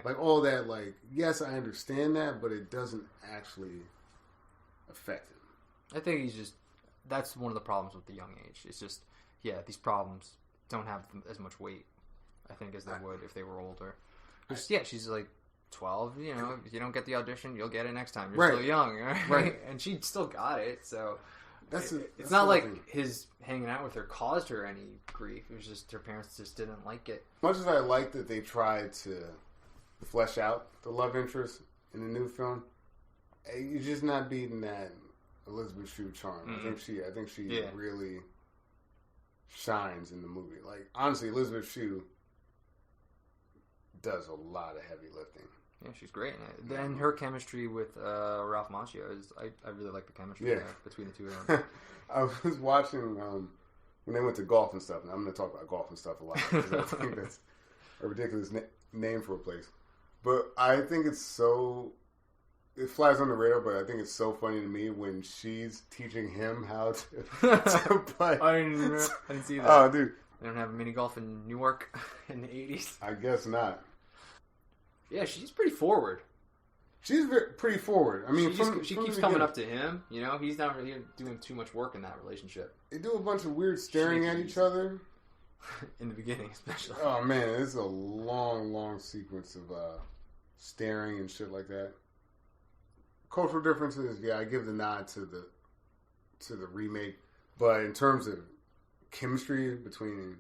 like all that, like, yes, I understand that, but it doesn't actually affect him. I think that's one of the problems with the young age. It's just, these problems don't have as much weight, I think, as they would if they were older. She's like 12, if you don't get the audition, you'll get it next time. You're still young, right? And she still got it, so... It's not like his hanging out with her caused her any grief. It was just her parents just didn't like it. Much as I like that they tried to flesh out the love interest in the new film, you're just not beating that Elizabeth Shue charm. Mm-hmm. I think she really shines in the movie. Like, honestly, Elizabeth Shue does a lot of heavy lifting. Yeah, she's great. And her chemistry with Ralph Macchio I really like the chemistry there between the two of them. I was watching when they went to golf and stuff, and I'm going to talk about golf and stuff a lot because I think a ridiculous name for a place. But I think it's so... It flies on the radar, but I think it's so funny to me when she's teaching him how to play. I didn't see that. Oh, dude. They don't have mini golf in Newark in the 80s? I guess not. Yeah, she's pretty forward. She's pretty forward. I mean, she keeps coming up to him. You know, he's not really doing too much work in that relationship. They do a bunch of weird staring at each other. In the beginning, especially. Oh, man, it's a long, long sequence of staring and shit like that. Cultural differences, yeah, I give the nod to the remake. But in terms of chemistry between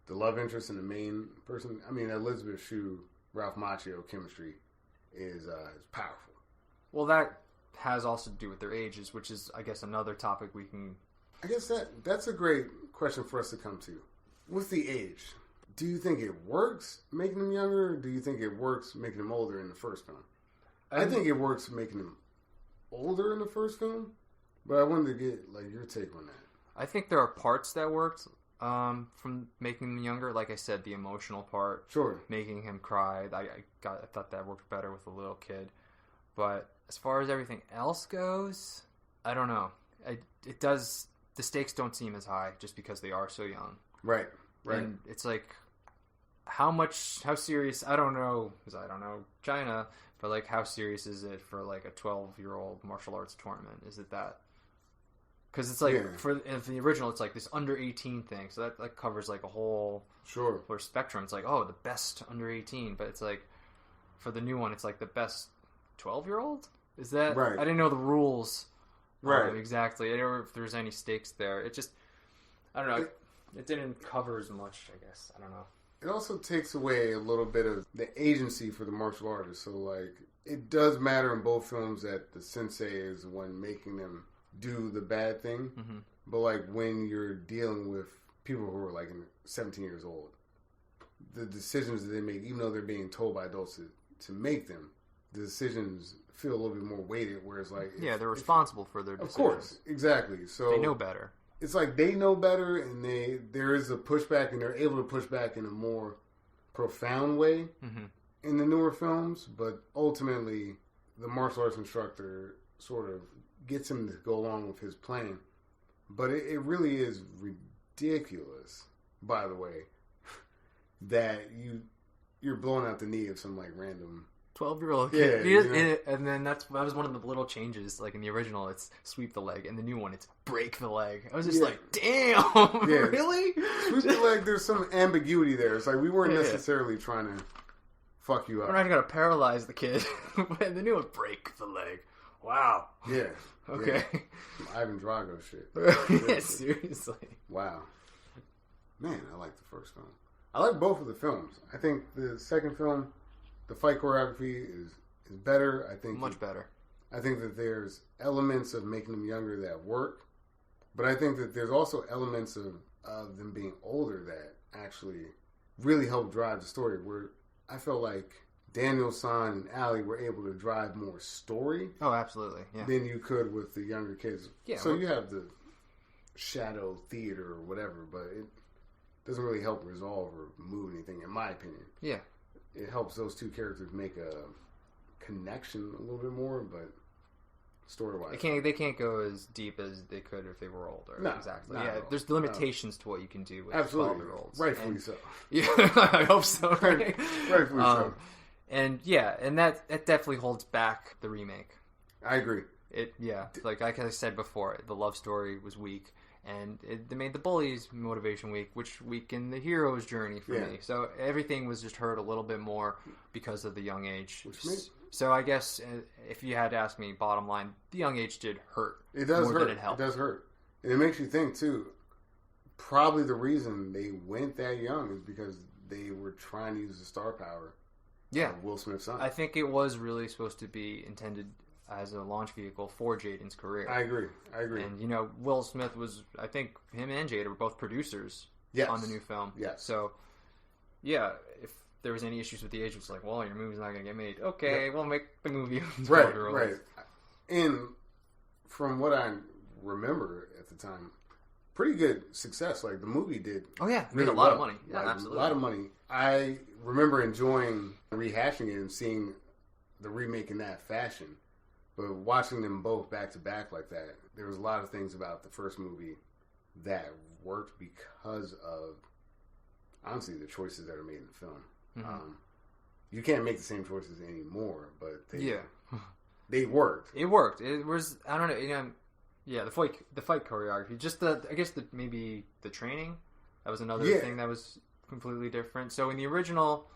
the love interest and the main person, I mean, Elizabeth Shue, Ralph Macchio chemistry is powerful. Well, that has also to do with their ages, which is, I guess, another topic we can... I guess that's a great question for us to come to. With the age, do you think it works making them younger, or do you think it works making them older in the first film? I think it works making them older in the first film, but I wanted to get like your take on that. I think there are parts that worked from making them younger. Like I said, the emotional part, sure, making him cry. I thought that worked better with a little kid. But as far as everything else goes, I don't know. It does. The stakes don't seem as high just because they are so young. Right. And it's like, how serious? I don't know, because I don't know China. But, like, how serious is it for, like, a 12-year-old martial arts tournament? Is it that? Because it's, like, for the original, it's, like, this under-18 thing. So that covers, like, a whole spectrum. It's, like, oh, the best under-18. But it's, like, for the new one, it's, like, the best 12-year-old? Is that? Right. I didn't know the rules. Right. Exactly. I don't know if there's any stakes there. It just, I don't know. It didn't cover as much, I guess. I don't know. It also takes away a little bit of the agency for the martial artist. So, like, it does matter in both films that the sensei is the one making them do the bad thing. Mm-hmm. But, like, when you're dealing with people who are, like, 17 years old, the decisions that they make, even though they're being told by adults to make them, the decisions feel a little bit more weighted, whereas, like... Yeah, they're responsible for their decisions. Of course, exactly. So they know better. It's like they know better, and there is a pushback, and they're able to push back in a more profound way in the newer films. But ultimately, the martial arts instructor sort of gets him to go along with his plan. But it really is ridiculous, by the way, that you're blowing out the knee of some like random 12-year-old kid. Yeah, and then that was one of the little changes. Like in the original, it's sweep the leg. In the new one, it's break the leg. I was just like, damn, really? Sweep the leg, there's some ambiguity there. It's like we weren't necessarily trying to fuck you up. We're not going to paralyze the kid. But the new one, break the leg. Wow. Yeah. Okay. Yeah. Ivan Drago shit. Yeah, seriously. Wow. Man, I like the first film. I like both of the films. I think the second film, the fight choreography is better. I think much better. I think that there's elements of making them younger that work, but I think that there's also elements of them being older that actually really help drive the story. Where I felt like Daniel San and Ali were able to drive more story. Oh, absolutely. Yeah. Than you could with the younger kids. Yeah. So you have the shadow theater or whatever, but it doesn't really help resolve or move anything, in my opinion. Yeah. It helps those two characters make a connection a little bit more, but story-wise, they can't go as deep as they could if they were older. No, exactly. Yeah, there's limitations to what you can do with 12-year-olds. Rightfully so. Yeah, I hope so. Right? Rightfully so. And yeah, and that definitely holds back the remake. I agree. Like I said before, the love story was weak. And they made the bullies motivation weak, which weakened the hero's journey for me. So everything was just hurt a little bit more because of the young age. So I guess if you had to ask me, bottom line, the young age did hurt. It does more hurt. Than it helped. It does hurt. And it makes you think, too, probably the reason they went that young is because they were trying to use the star power of Will Smith's son. I think it was really supposed to be intended as a launch vehicle for Jaden's career. I agree. And, Will Smith was, I think him and Jada were both producers on the new film. Yes. So, yeah, if there was any issues with the age, it's like, well, your movie's not going to get made. Okay, we'll make the movie. Right. And from what I remember at the time, pretty good success. Like the movie did. Oh yeah, made really a lot of well. money. Yeah, Like, absolutely. A lot of money. I remember enjoying rehashing it and seeing the remake in that fashion. But watching them both back to back like that, there was a lot of things about the first movie that worked because of, honestly, the choices that are made in the film. Mm-hmm. You can't make the same choices anymore, but Yeah. they worked. It worked. It was, I don't know, yeah, the fight choreography, just maybe the training. That was another thing that was completely different. So in the original,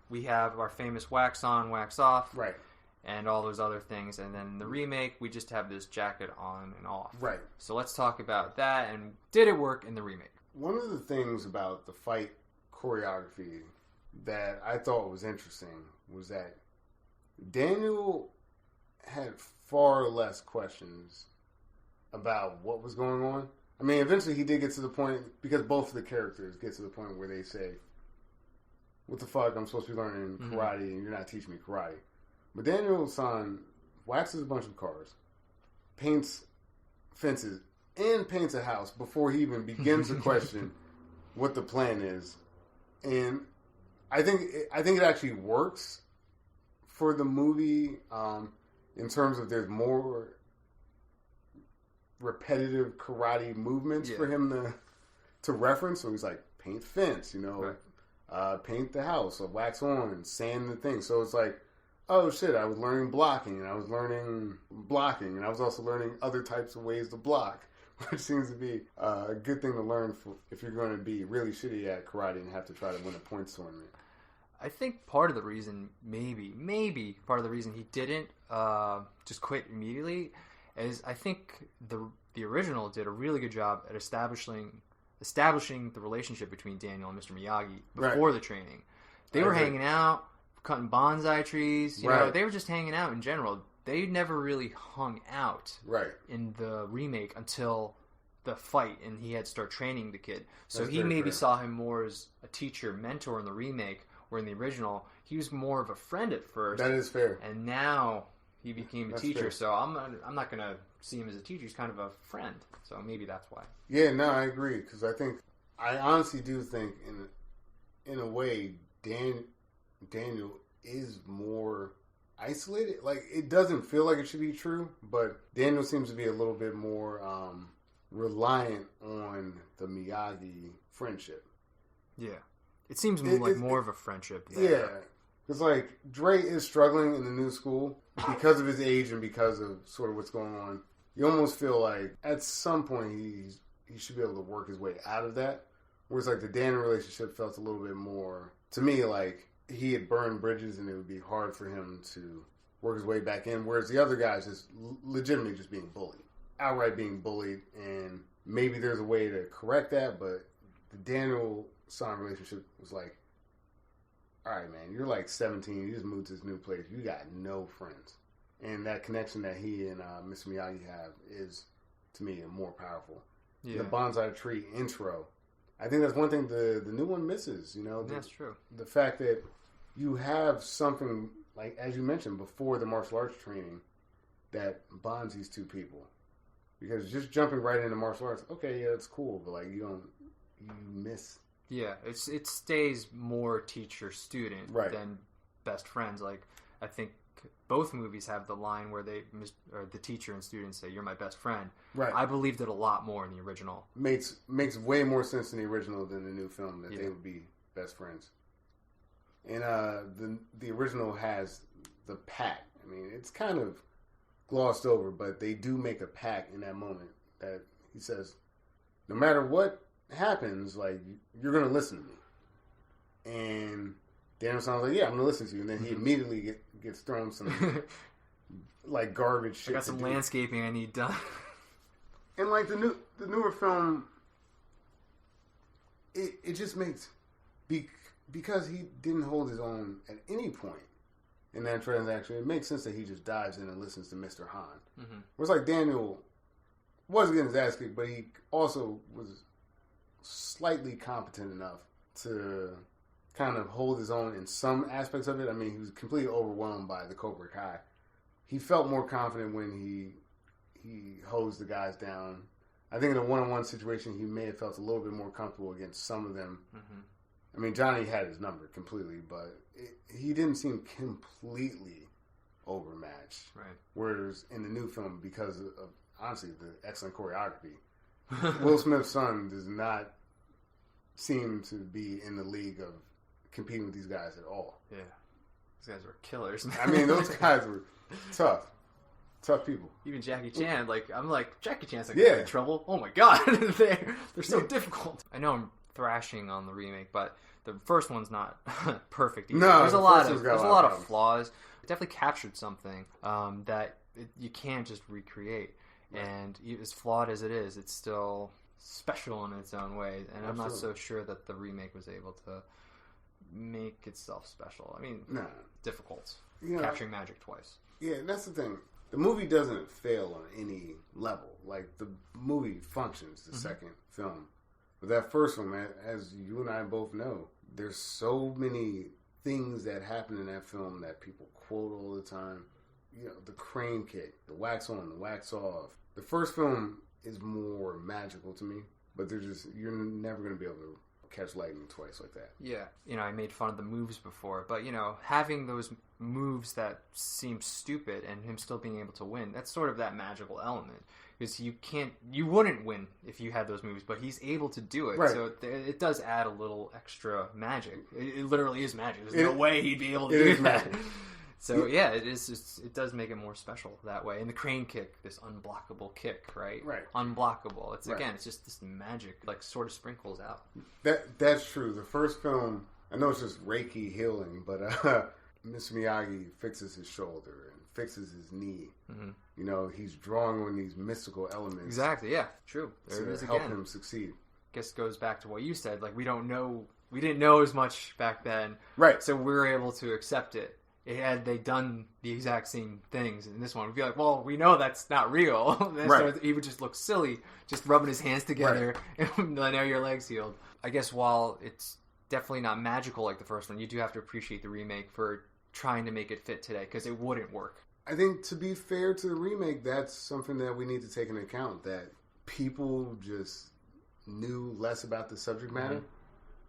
we have our famous wax on, wax off. Right. And all those other things. And then the remake, we just have this jacket on and off. Right. So let's talk about that. And did it work in the remake? One of the things about the fight choreography that I thought was interesting was that Daniel had far less questions about what was going on. I mean, eventually he did get to the point, because both of the characters get to the point where they say, what the fuck, I'm supposed to be learning karate and you're not teaching me karate. But Daniel-san waxes a bunch of cars, paints fences, and paints a house before he even begins to question what the plan is. And I think it actually works for the movie in terms of there's more repetitive karate movements for him to reference. So he's like, paint fence, paint the house, or wax on, sand the thing. So it's like, oh shit, I was learning blocking, and I was learning blocking, and I was also learning other types of ways to block, which seems to be a good thing to learn if you're going to be really shitty at karate and have to try to win a points tournament. I think part of the reason, maybe part of the reason he didn't just quit immediately is I think the original did a really good job at establishing the relationship between Daniel and Mr. Miyagi before the training. They were hanging out, cutting bonsai trees. You know, they were just hanging out in general. They never really hung out in the remake until the fight, and he had to start training the kid. So he maybe saw him more as a teacher, mentor in the remake, where in the original, he was more of a friend at first. That is fair. And now he became a teacher, fair. so I'm not going to see him as a teacher. He's kind of a friend. So maybe that's why. Yeah, no, I agree, because I honestly do think in a way, Daniel is more isolated. Like, it doesn't feel like it should be true, but Daniel seems to be a little bit more reliant on the Miyagi friendship. Yeah. It seems more of a friendship. Yeah. Because, like, Dre is struggling in the new school because of his age and because of sort of what's going on. You almost feel like at some point he should be able to work his way out of that. Whereas, like, the Daniel relationship felt a little bit more, to me, like, he had burned bridges and it would be hard for him to work his way back in. Whereas the other guys just legitimately just being bullied. Outright being bullied. And maybe there's a way to correct that, but the Daniel-San relationship was like, all right, man, you're like 17. You just moved to this new place. You got no friends. And that connection that he and Mr. Miyagi have is, to me, more powerful. Yeah. The bonsai tree intro, I think that's one thing the new one misses. That's true. The fact that you have something, like, as you mentioned, before the martial arts training that bonds these two people. Because just jumping right into martial arts, okay, yeah, it's cool, but, like, you miss. Yeah, it stays more teacher-student than best friends. Like, I think both movies have the line where the teacher and students say, "You're my best friend." Right. I believed it a lot more in the original. Makes way more sense in the original than the new film that they would be best friends. And the original has the pact. I mean, it's kind of glossed over, but they do make a pact in that moment that he says, no matter what happens, like, you're going to listen to me. And Daniel sounds like, yeah, I'm going to listen to you. And then he immediately gets thrown some like garbage shit. I got some landscaping I need done. And like the newer film, it just makes, because he didn't hold his own at any point in that transaction, it makes sense that he just dives in and listens to Mr. Han. Mm-hmm. Whereas like Daniel wasn't getting his ass kicked, but he also was slightly competent enough to kind of hold his own in some aspects of it. I mean, he was completely overwhelmed by the Cobra Kai. He felt more confident when he hosed the guys down I think in a one-on-one situation, he may have felt a little bit more comfortable against some of them. Mm-hmm. I mean, Johnny had his number completely, but he didn't seem completely overmatched. Right. Whereas in the new film, because of honestly the excellent choreography, Will Smith's son does not seem to be in the league of competing with these guys at all. Yeah. These guys were killers. I mean, those guys were tough people. Even Jackie Chan, I'm like, Jackie Chan's like, Yeah. in trouble. Oh my god, they're so difficult. I know I'm thrashing on the remake, but the first one's not perfect either. No, there's a there's lot of flaws. It definitely captured something that you can't just recreate. Right. And as flawed as it is, it's still special in its own way. And I'm not so sure that the remake was able to make itself special. I mean, difficult. Capturing magic twice. Yeah, that's the thing. The movie doesn't fail on any level. Like, the movie functions, the second film. But that first one, man, as you and I both know, there's so many things that happen in that film that people quote all the time. You know, the crane kick, the wax on, the wax off. The first film is more magical to me, but you're never going to be able to catch lightning twice like that. Yeah. I made fun of the moves before, but, having those moves that seem stupid and him still being able to win, that's sort of that magical element. Because you wouldn't win if you had those moves, but he's able to do it. Right. So it does add a little extra magic. It literally is magic. There's no way he'd be able to do that. Magic. So yeah, it does make it more special that way. And the crane kick, this unblockable kick, right? Right. Unblockable. Again, it's just this magic, sort of sprinkles out. That's true. The first film, I know it's just Reiki healing, but Mr. Miyagi fixes his shoulder and fixes his knee. Mm-hmm. He's drawing on these mystical elements. Exactly. Yeah. True. There it is help again. him succeed. Guess goes back to what you said. We didn't know as much back then, right? So we're able to accept it. Had they done the exact same things in this one, we'd be like, well, we know that's not real. Right. So he would just look silly, just rubbing his hands together, and now your leg's healed. I guess while it's definitely not magical like the first one, you do have to appreciate the remake for trying to make it fit today, because it wouldn't work. I think, to be fair to the remake, that's something that we need to take into account, that people just knew less about the subject matter,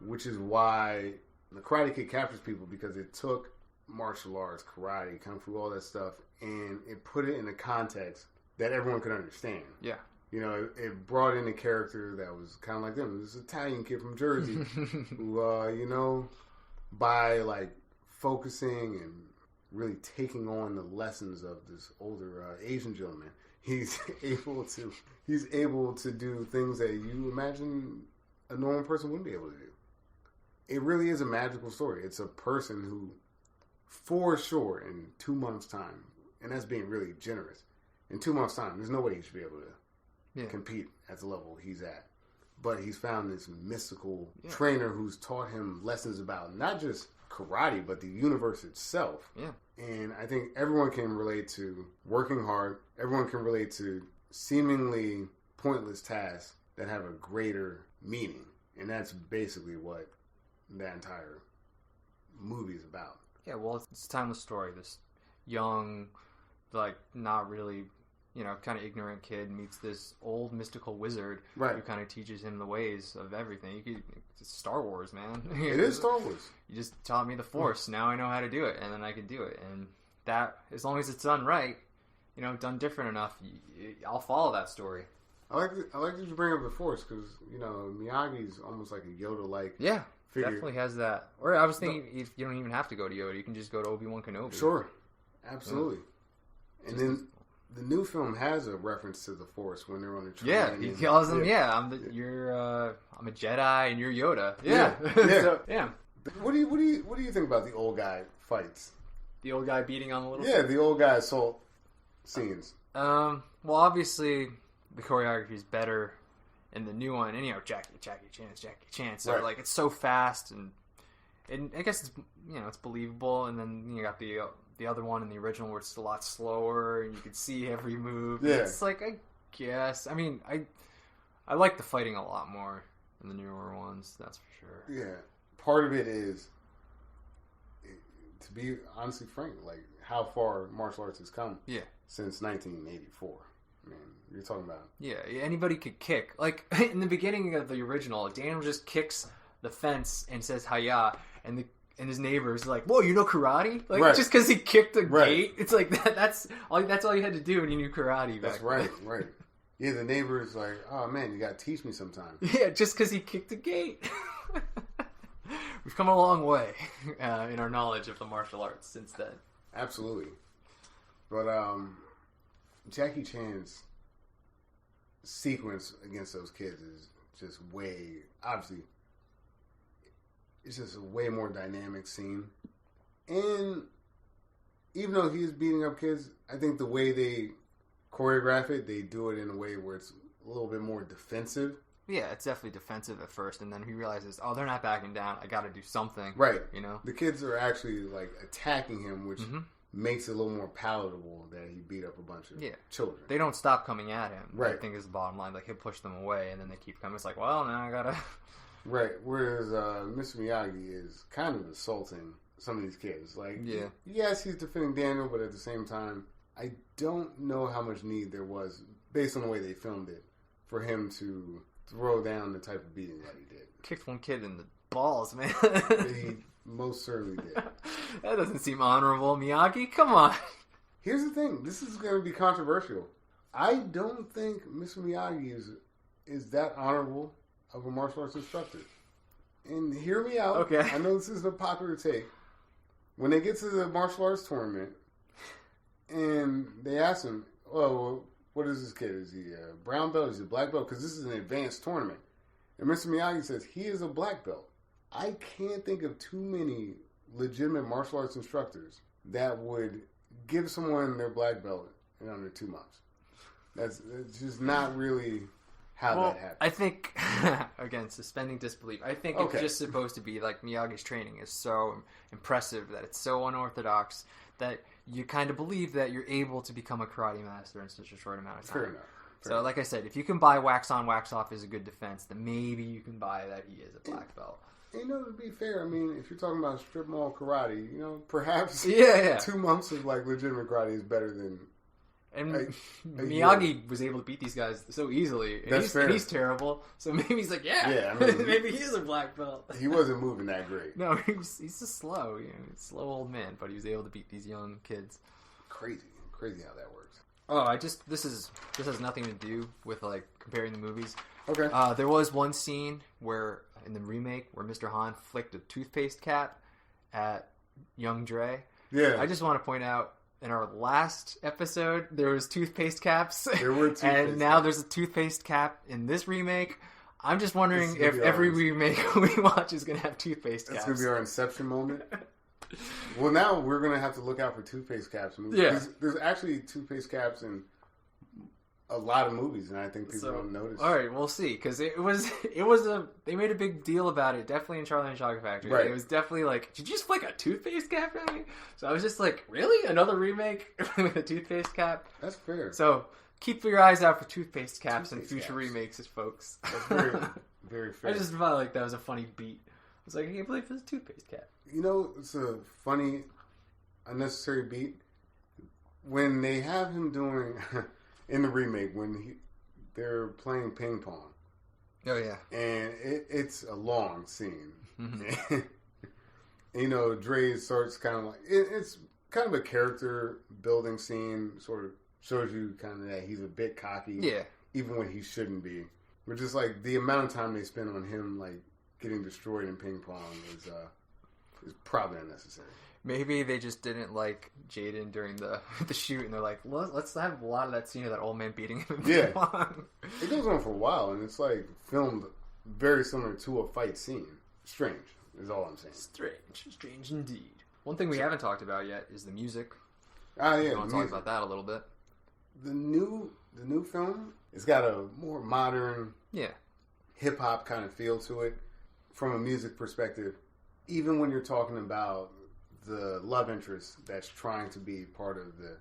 which is why the Karate Kid captures people, because it took martial arts, karate, kung fu, all that stuff, and it put it in a context that everyone could understand. Yeah. It brought in a character that was kind of like them. This Italian kid from Jersey who, by focusing and really taking on the lessons of this older Asian gentleman, he's able to do things that you imagine a normal person wouldn't be able to do. It really is a magical story. It's a person who, for sure, in 2 months' time, and that's being really generous, in 2 months' time, there's no way he should be able to compete at the level he's at. But he's found this mystical trainer who's taught him lessons about not just karate, but the universe itself. Yeah. And I think everyone can relate to working hard. Everyone can relate to seemingly pointless tasks that have a greater meaning. And that's basically what that entire movie is about. Yeah, well, it's a timeless story. This young, not really, kind of ignorant kid meets this old mystical wizard who kind of teaches him the ways of everything. It's Star Wars, man. It is Star Wars. You just taught me the Force. Now I know how to do it, and then I can do it. And that, as long as it's done right, done different enough, I'll follow that story. I like that you bring up the Force, because Miyagi's almost like a Yoda-like. Yeah. Figure. Definitely has that. Or I was thinking, if you don't even have to go to Yoda, you can just go to Obi-Wan Kenobi. Sure, absolutely. And then the new film has a reference to the Force when they're on the train. Yeah, he calls them. Yeah, I'm a Jedi and you're Yoda. Yeah, yeah. What do you think about the old guy fights? The old guy beating on the little. Yeah, the old guy assault scenes. Well, obviously the choreography is better in the new one, and Jackie Chan. So it's so fast, and I guess it's believable. And then you got the other one in the original where it's a lot slower, and you can see every move. Yeah. It's I guess. I mean, I like the fighting a lot more in the newer ones. That's for sure. Yeah, part of it is, to be honestly frank, how far martial arts has come. Yeah. Since 1984. I mean, you're talking about... Yeah, anybody could kick. Like, in the beginning of the original, Daniel just kicks the fence and says, "Hiya," and his neighbor's like, "Whoa, you know karate?" Like, right. just because he kicked the right. gate, it's like, that's all you had to do when you knew karate. That's right, right. Yeah, the neighbor's like, "Oh, man, you got to teach me sometime." Yeah, just because he kicked the gate. We've come a long way in our knowledge of the martial arts since then. Absolutely. But Jackie Chan's sequence against those kids is just obviously, it's just a way more dynamic scene. And even though he's beating up kids, I think the way they choreograph it, they do it in a way where it's a little bit more defensive. Yeah, it's definitely defensive at first, and then he realizes, oh, they're not backing down. I got to do something. Right. You know? The kids are actually, like, attacking him, which makes it a little more palatable that he beat up a bunch of children. They don't stop coming at him. Right. I think is the bottom line. Like, he'll push them away, and then they keep coming. It's like, well, now I got to... Right. Whereas Mr. Miyagi is kind of assaulting some of these kids. Like, yes, he's defending Daniel, but at the same time, I don't know how much need there was, based on the way they filmed it, for him to throw down the type of beating that he did. Kicked one kid in the balls, man. He most certainly did. That doesn't seem honorable, Miyagi. Come on. Here's the thing. This is going to be controversial. I don't think Mr. Miyagi is that honorable of a martial arts instructor. And hear me out. Okay. I know this isn't a popular take. When they get to the martial arts tournament, and they ask him, "Oh, what is this kid? Is he a brown belt? Is he a black belt?" Because this is an advanced tournament. And Mr. Miyagi says he is a black belt. I can't think of too many legitimate martial arts instructors that would give someone their black belt in under 2 months. That's just not really how that happens. I think, again, suspending disbelief. I think it's just supposed to be like Miyagi's training is so impressive that it's so unorthodox that you kind of believe that you're able to become a karate master in such a short amount of time. Fair enough. So, like I said, if you can buy wax on, wax off is a good defense, then maybe you can buy that he is a black belt. You know, to be fair, I mean, if you're talking about strip mall karate, you know, perhaps 2 months of like legitimate karate is better than. And Miyagi was able to beat these guys so easily. And That's fair. And he's terrible, so maybe he's like, I mean, maybe he is a black belt. He wasn't moving that great. No, he's just slow, slow old man, but he was able to beat these young kids. Crazy how that works. Oh, this has nothing to do with like comparing the movies. Okay. There was one scene where in the remake where Mr. Han flicked a toothpaste cap at young Dre. Yeah. I just want to point out in our last episode there was toothpaste caps. There were toothpaste and now there's a toothpaste cap in this remake. I'm just wondering if every remake we watch is going to have toothpaste caps. That's going to be our Inception moment. Well, now we're going to have to look out for toothpaste caps in movies. Yeah. There's actually toothpaste caps in a lot of movies, and I think people don't notice. All right, we'll see, because they made a big deal about it, definitely in Charlie and the Chocolate Factory. Right. It was definitely like, did you just flick a toothpaste cap at me? So I was just like, really? Another remake with a toothpaste cap? That's fair. So keep your eyes out for toothpaste caps in future remakes, folks. That's very, very fair. I just felt like that was a funny beat. I was like, I can't believe it's a toothpaste cap. You know, it's a funny, unnecessary beat. When they have him doing, in the remake, when they're playing ping pong. Oh, yeah. And it's a long scene. Mm-hmm. And, you know, Dre starts kind of like, it's kind of a character building scene, sort of shows you kind of that he's a bit cocky. Yeah. Even when he shouldn't be. Which is like, the amount of time they spend on him, like, getting destroyed in ping pong is probably unnecessary. Maybe they just didn't like Jaden during the shoot, and they're like, let's have a lot of that scene of that old man beating him in ping pong. It goes on for a while, and it's like filmed very similar to a fight scene. Strange, is all I'm saying. Strange indeed. One thing we haven't talked about yet is the music. Ah, yeah. I want to talk about that a little bit. The new film, it's got a more modern, hip hop kind of feel to it. From a music perspective, even when you're talking about the love interest that's trying to be part of the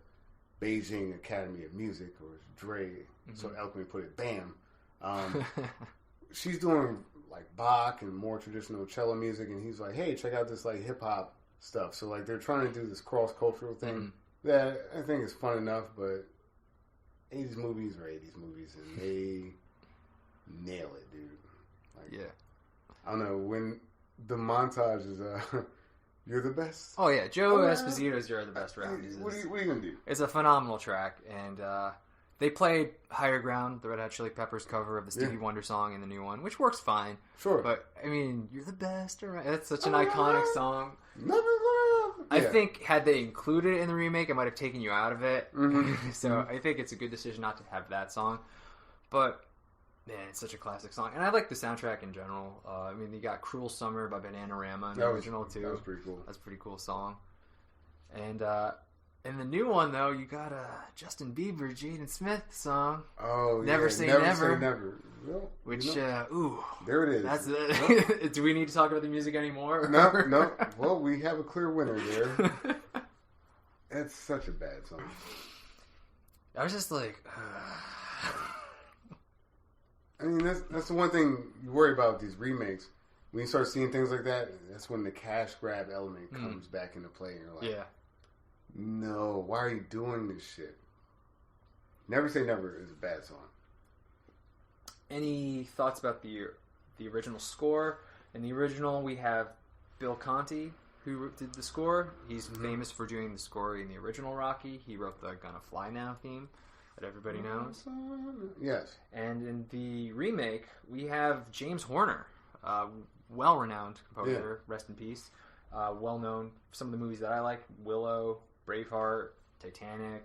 Beijing Academy of Music, or as Dre so eloquently put it, BAM, she's doing like Bach and more traditional cello music, and he's like, hey, check out this like hip hop stuff. So like they're trying to do this cross cultural thing that I think is fun enough, but 80s movies are 80s movies, and they nail it, dude. Like, yeah. I don't know, when the montage is, you're the best. Oh, yeah. Joe Esposito's You're the Best Round. What are you going to do? It's a phenomenal track, and they played Higher Ground, the Red Hot Chili Peppers cover of the Stevie Wonder song in the new one, which works fine. Sure. But, I mean, You're the Best Around. That's such an iconic song. Yeah. I think had they included it in the remake, it might have taken you out of it. Mm-hmm. So I think it's a good decision not to have that song. But, man, it's such a classic song. And I like the soundtrack in general. I mean, you got Cruel Summer by Bananarama in the original, too. That was pretty cool. That's a pretty cool song. And in the new one, though, you got a Justin Bieber, Jaden Smith song. Oh, Never Say Never. Never Say Never. Well, which, ooh. There it is. That's it. Yep. Do we need to talk about the music anymore? No. Well, we have a clear winner there. That's such a bad song. I was just like... I mean, that's the one thing you worry about with these remakes. When you start seeing things like that, that's when the cash grab element comes back into play. And you're like, yeah. No, why are you doing this shit? Never Say Never is a bad song. Any thoughts about the original score? In the original, we have Bill Conti, who did the score. He's famous for doing the score in the original Rocky. He wrote the Gonna Fly Now theme that everybody knows. Yes. And in the remake, we have James Horner, well-renowned composer, rest in peace. Well-known for some of the movies that I like, Willow, Braveheart, Titanic,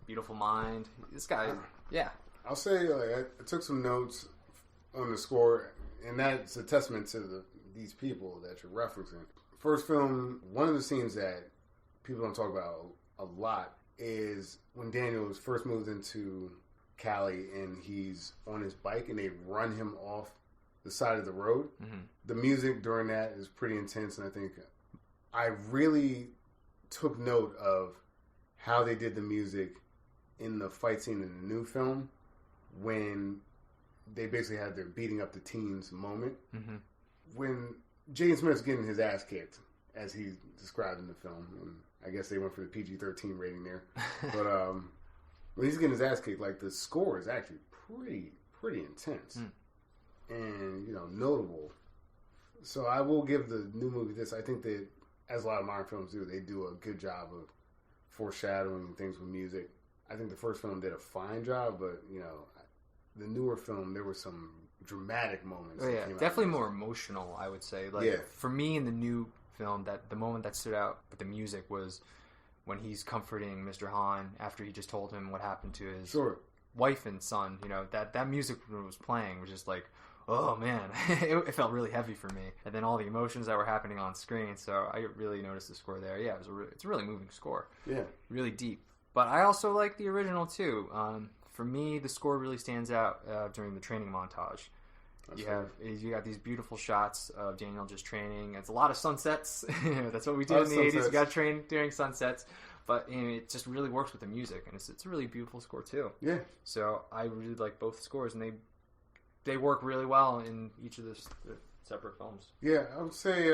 Beautiful Mind. This guy, yeah. I'll say, I took some notes on the score, and that's a testament to these people that you're referencing. First film, one of the scenes that people don't talk about a lot is when Daniel was first moved into Cali, and he's on his bike, and they run him off the side of the road. Mm-hmm. The music during that is pretty intense, and I think I really took note of how they did the music in the fight scene in the new film when they basically had their beating up the teens moment. Mm-hmm. When Jaden Smith's getting his ass kicked, as he described in the film, and I guess they went for the PG-13 rating there. But when he's getting his ass kicked, like, the score is actually pretty intense and, notable. So I will give the new movie this. I think that, as a lot of modern films do, they do a good job of foreshadowing things with music. I think the first film did a fine job, but, the newer film, there were some dramatic moments. Oh, yeah, definitely more emotional, I would say. Like, for me in the new film, that the moment that stood out with the music was when he's comforting Mr. Han after he just told him what happened to his wife and son. That music was playing was just like, oh man, it felt really heavy for me. And then all the emotions that were happening on screen, so I really noticed the score there. Yeah, it's a really moving score. Yeah. Really deep. But I also like the original too. For me, the score really stands out during the training montage. You got these beautiful shots of Daniel just training. It's a lot of sunsets. That's what we did in the 80s. We got trained during sunsets. But it just really works with the music. And it's a really beautiful score too. Yeah. So I really like both scores. And they work really well in each of the separate films. Yeah, I would say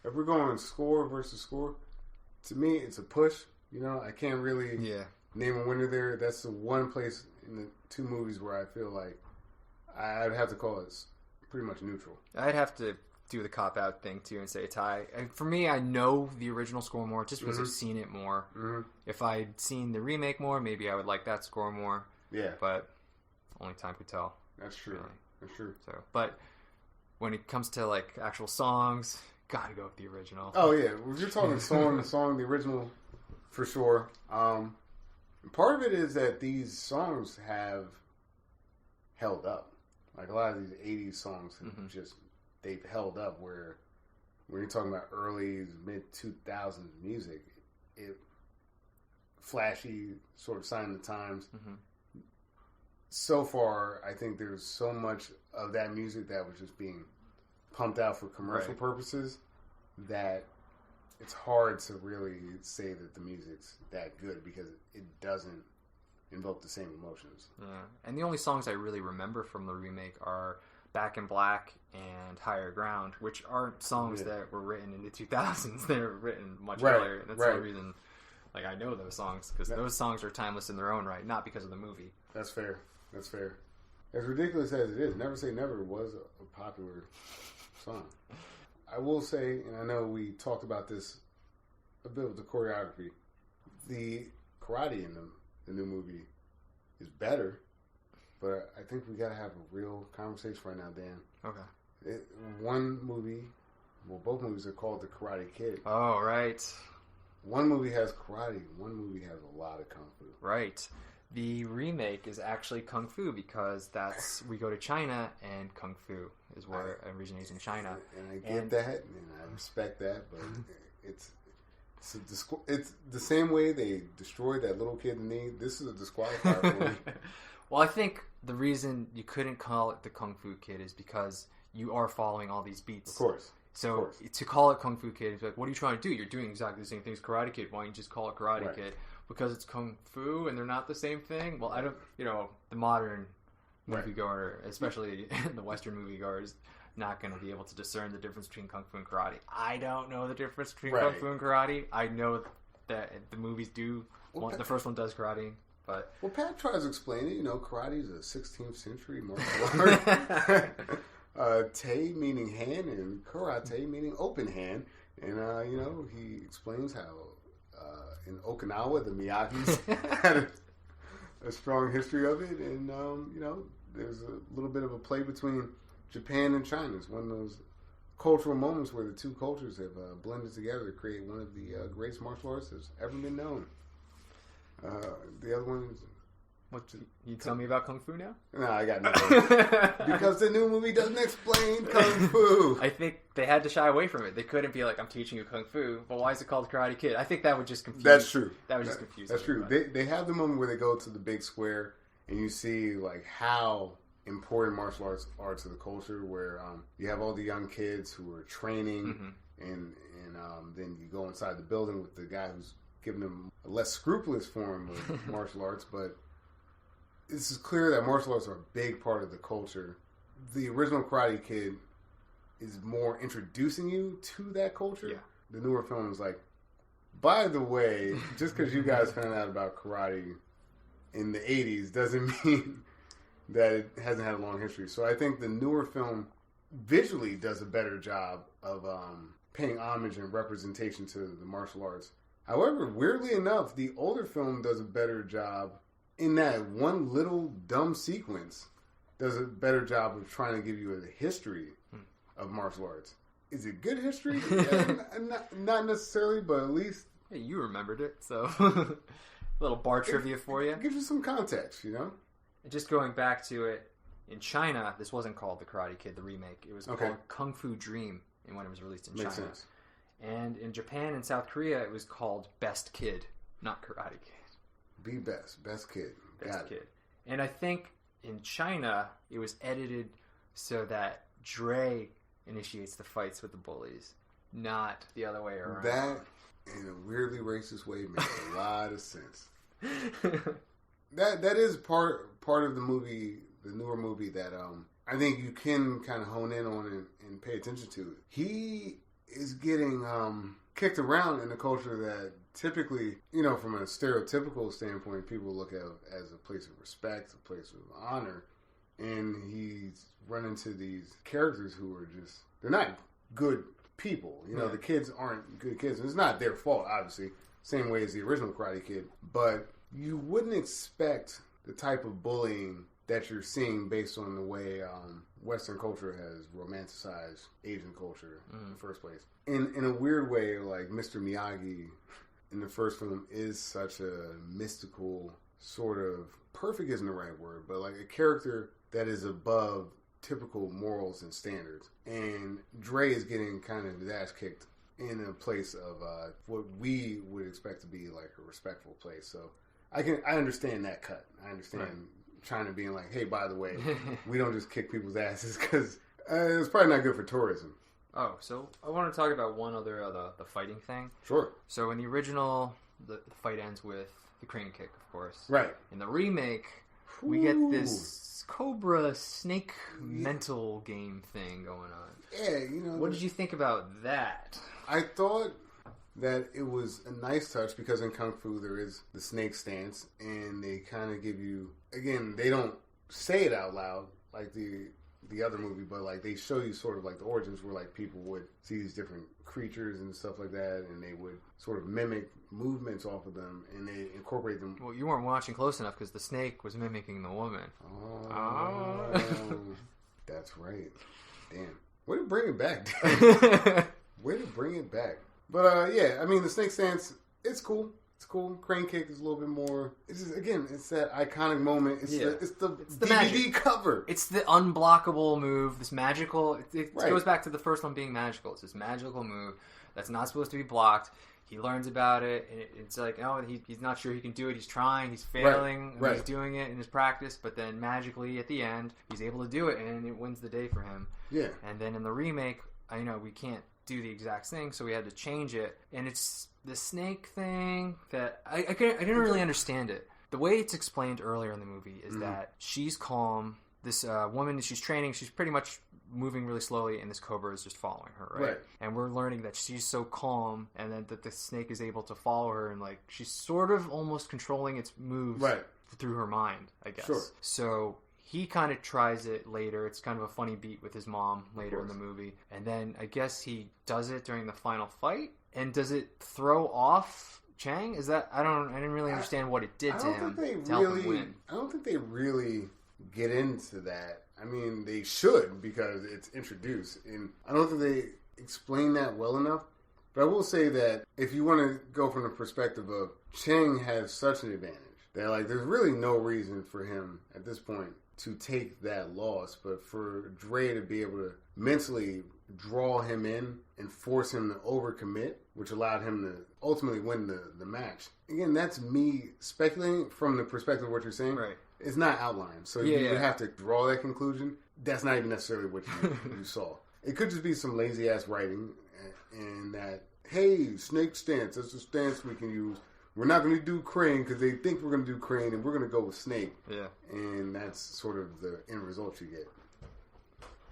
if we're going score versus score, to me it's a push. I can't really name a winner there. That's the one place in the two movies where I feel like I'd have to call it pretty much neutral. I'd have to do the cop-out thing, too, and say a tie. And for me, I know the original score more just because I've seen it more. Mm-hmm. If I'd seen the remake more, maybe I would like that score more. Yeah. But only time could tell. That's true. Really. That's true. So, but when it comes to, like, actual songs, gotta go with the original. Oh, yeah. If you're talking the original, for sure. Part of it is that these songs have held up. Like, a lot of these 80s songs have they've held up, where when you're talking about early, mid-2000s music, it flashy, sort of sign of the times. Mm-hmm. So far, I think there's so much of that music that was just being pumped out for commercial purposes that it's hard to really say that the music's that good because it doesn't invoke the same emotions. Yeah. And the only songs I really remember from the remake are Back in Black and Higher Ground, which aren't songs that were written in the 2000s. They were written much earlier. And that's the reason Like, I know those songs because those songs are timeless in their own right, not because of the movie. That's fair. That's fair. As ridiculous as it is, Never Say Never was a popular song. I will say, and I know we talked about this a bit with the choreography, the karate in the new movie is better, but I think we got to have a real conversation right now, Dan. Okay. Both movies are called The Karate Kid. Oh, right. One movie has karate, one movie has a lot of kung fu. Right. The remake is actually kung fu because we go to China and kung fu is where it originates in China. And I get that, and I respect that, but it's the same way they destroyed that little kid in the knee. This is a disqualifier for me. Well, I think the reason you couldn't call it the Kung Fu Kid is because you are following all these beats. Of course. So to call it Kung Fu Kid, it's like, what are you trying to do? You're doing exactly the same thing as Karate Kid. Why don't you just call it Karate Kid? Because it's Kung Fu and they're not the same thing? Well, I don't, the modern moviegoer, especially the Western moviegoer, is not going to be able to discern the difference between Kung Fu and Karate. I don't know the difference between Kung Fu and Karate. I know that the movies do. The first one does karate, but... Well, Pat tries to explain it. Karate is a 16th century martial art. Te meaning hand and karate meaning open hand. And, he explains how in Okinawa, the Miyagis had a strong history of it. And, there's a little bit of a play between Japan and China. It's one of those cultural moments where the two cultures have blended together to create one of the greatest martial arts that's ever been known. The other one is... What, you tell me about Kung Fu now? No, I got nothing. Because the new movie doesn't explain Kung Fu. I think they had to shy away from it. They couldn't be like, I'm teaching you Kung Fu, but why is it called Karate Kid? I think that would just confuse... That's true. That would just confuse That's everybody. True. They have the moment where they go to the big square and you see like how important martial arts are to the culture, where you have all the young kids who are training and then you go inside the building with the guy who's giving them a less scrupulous form of martial arts, but this is clear that martial arts are a big part of the culture. The original Karate Kid is more introducing you to that culture. Yeah. The newer film is like, by the way, just because you guys found out about karate in the 80s doesn't mean that it hasn't had a long history. So I think the newer film visually does a better job of paying homage and representation to the martial arts. However, weirdly enough, the older film does a better job in that one little dumb sequence, does a better job of trying to give you a history of martial arts. Is it good history? Not necessarily, but at least... Hey, you remembered it, so... a little bar trivia for you. It gives you some context, Just going back to it, in China, this wasn't called The Karate Kid, the remake. It was called Kung Fu Dream when it was released in China. Makes sense. And in Japan and South Korea, it was called Best Kid, not Karate Kid. Be best. Best kid. Best kid. And I think in China, it was edited so that Dre initiates the fights with the bullies, not the other way around. That, in a weirdly racist way, makes a lot of sense. That is part of the movie, the newer movie, that I think you can kind of hone in on and pay attention to. He is getting kicked around in a culture that typically, from a stereotypical standpoint, people look at as a place of respect, a place of honor, and he's run into these characters who are just, they're not good people. The kids aren't good kids, and it's not their fault, obviously, same way as the original Karate Kid, but you wouldn't expect the type of bullying that you're seeing based on the way Western culture has romanticized Asian culture in the first place. In a weird way, like Mr. Miyagi in the first film is such a mystical sort of, perfect isn't the right word, but like a character that is above typical morals and standards. And Dre is getting kind of his ass kicked in a place of what we would expect to be like a respectful place. So I understand that cut. I understand China being like, hey, by the way, we don't just kick people's asses, because it's probably not good for tourism. Oh, so I want to talk about one other, the fighting thing. Sure. So in the original, the fight ends with the crane kick, of course. Right. In the remake, we get this Cobra snake mental game thing going on. Yeah, What did you think about that? I thought that it was a nice touch because in Kung Fu there is the snake stance, and they kind of give you, again, they don't say it out loud like the other movie, but like they show you sort of like the origins where like people would see these different creatures and stuff like that, and they would sort of mimic movements off of them, and they incorporate them. Well, you weren't watching close enough because the snake was mimicking the woman. That's right. Damn. Way to bring it back. Way to bring it back. But yeah, I mean the snake stance, it's cool. It's cool. Crane kick is a little bit more. It's just, again, it's that iconic moment. It's the DVD magic. cover. It's the unblockable move. This magical. It Right. goes back to the first one being magical. It's this magical move that's not supposed to be blocked. He learns about it, and it's like, oh, he's not sure he can do it. He's trying. He's failing. Right. He's doing it in his practice, but then magically at the end, he's able to do it, and it wins the day for him. Yeah. And then in the remake, I know we can't do the exact thing, so we had to change it. And it's the snake thing that I didn't really understand it. The way it's explained earlier in the movie is that she's calm. This woman, she's training. She's pretty much moving really slowly, and this cobra is just following her, right? And we're learning that she's so calm, and then that the snake is able to follow her, and like she's sort of almost controlling its moves through her mind, I guess. Sure. So he kind of tries it later. It's kind of a funny beat with his mom later in the movie, and then I guess he does it during the final fight. And does it throw off Chang? Is that I didn't really understand what it did to him to help him win. I don't think they really get into that. I mean, they should because it's introduced, and I don't think they explain that well enough. But I will say that if you want to go from the perspective of Chang has such an advantage that like there's really no reason for him at this point to take that loss, but for Dre to be able to mentally draw him in and force him to overcommit, which allowed him to ultimately win the match. Again, that's me speculating from the perspective of what you're saying. Right. It's not outlined, so you would have to draw that conclusion. That's not even necessarily what you saw. It could just be some lazy-ass writing and that, hey, snake stance, that's a stance we can use. We're not going to do crane because they think we're going to do crane, and we're going to go with snake. Yeah. And that's sort of the end result you get.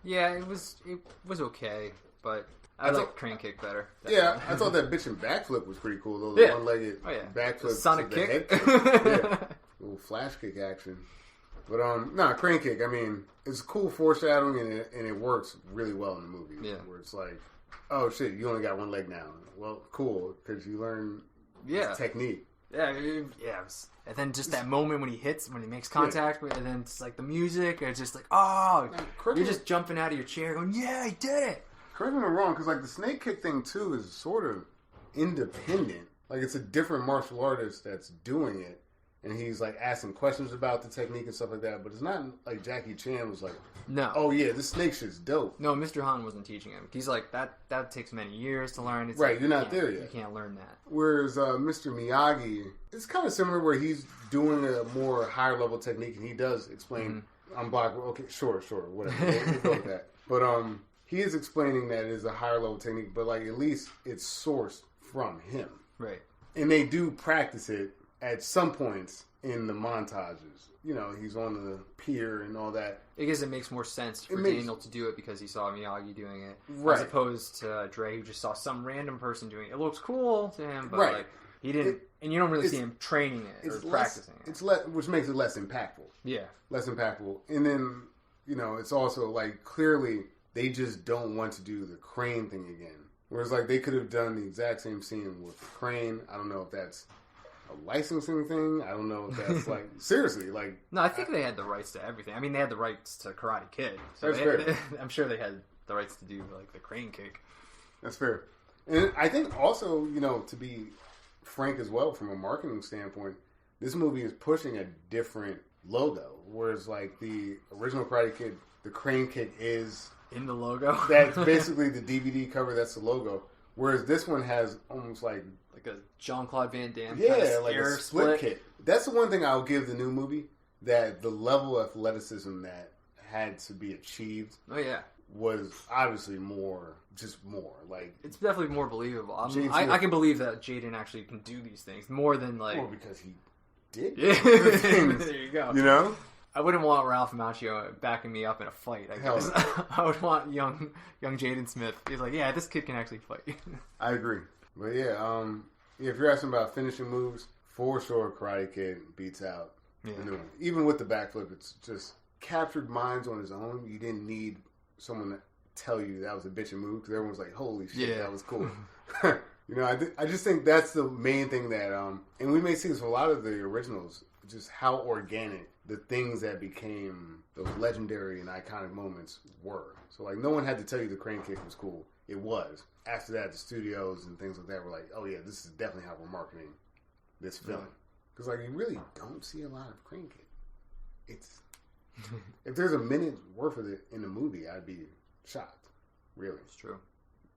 Yeah, it was okay, but I like crane kick better. Definitely. Yeah, I thought that bitchin' backflip was pretty cool, though. The one-legged backflip. Sonic kick. Little flash kick action. But, crane kick, I mean, it's cool foreshadowing, and it works really well in the movie. Yeah. Where it's like, oh, shit, you only got one leg now. Well, cool, because you learn technique. Yeah, and then just that moment when he makes contact, and then it's like the music, and it's just like, oh, you're just jumping out of your chair going, yeah, he did it. Correct me if I'm wrong, because like the snake kick thing too is sort of independent. Like it's a different martial artist that's doing it, and he's like asking questions about the technique and stuff like that. But it's not like Jackie Chan was like, no, oh yeah, this snake shit's dope. No, Mr. Han wasn't teaching him. He's like that takes many years to learn. It's right, like, you're not there yet. You can't learn that. Whereas Mr. Miyagi, it's kind of similar where he's doing a more higher level technique, and he does explain. I'm blocked. Okay, sure, whatever. We'll go with that. But he is explaining that it is a higher level technique, but like at least it's sourced from him. Right. And they do practice it at some points in the montages. You know, he's on the pier and all that. I guess it makes more sense for Daniel to do it because he saw Miyagi doing it. Right. As opposed to Dre who just saw some random person doing it. It looks cool to him, but like he didn't, and you don't really see him training it or practicing it. Which makes it less impactful. Yeah. Less impactful. And then, you know, it's also like clearly they just don't want to do the crane thing again. Whereas like they could have done the exact same scene with the crane. I don't know if that's a licensing thing. I don't know if that's like seriously like. No, I think they had the rights to everything. I mean, they had the rights to Karate Kid. So that's fair. I'm sure they had the rights to do like the crane kick. That's fair. And I think also, you know, to be frank as well, from a marketing standpoint, this movie is pushing a different logo. Whereas like the original Karate Kid, the crane kick is in the logo. That's basically the DVD cover. That's the logo. Whereas this one has almost like a Jean-Claude Van Damme like a split kick. That's the one thing I'll give the new movie, that the level of athleticism that had to be achieved was obviously more like it's definitely more believable. I can believe that Jaden actually can do these things more than like because he did there you go. You know, I wouldn't want Ralph Macchio backing me up in a fight. I guess I would want young Jaden Smith. He's like, yeah, this kid can actually fight. I agree. But yeah, if you're asking about finishing moves, for sure, Karate Kid beats out the new one. Even with the backflip, it's just captured minds on his own. You didn't need someone to tell you that was a bitchin' move because everyone's like, "Holy shit, that was cool." I just think that's the main thing that, and we may see this for a lot of the originals, just how organic the things that became those legendary and iconic moments were. So, like, no one had to tell you the crane kick was cool. It was. After that, the studios and things like that were like, oh yeah, this is definitely how we're marketing this film. Because, like, you really don't see a lot of crane kick. It's... if there's a minute worth of it in the movie, I'd be shocked. Really. It's true.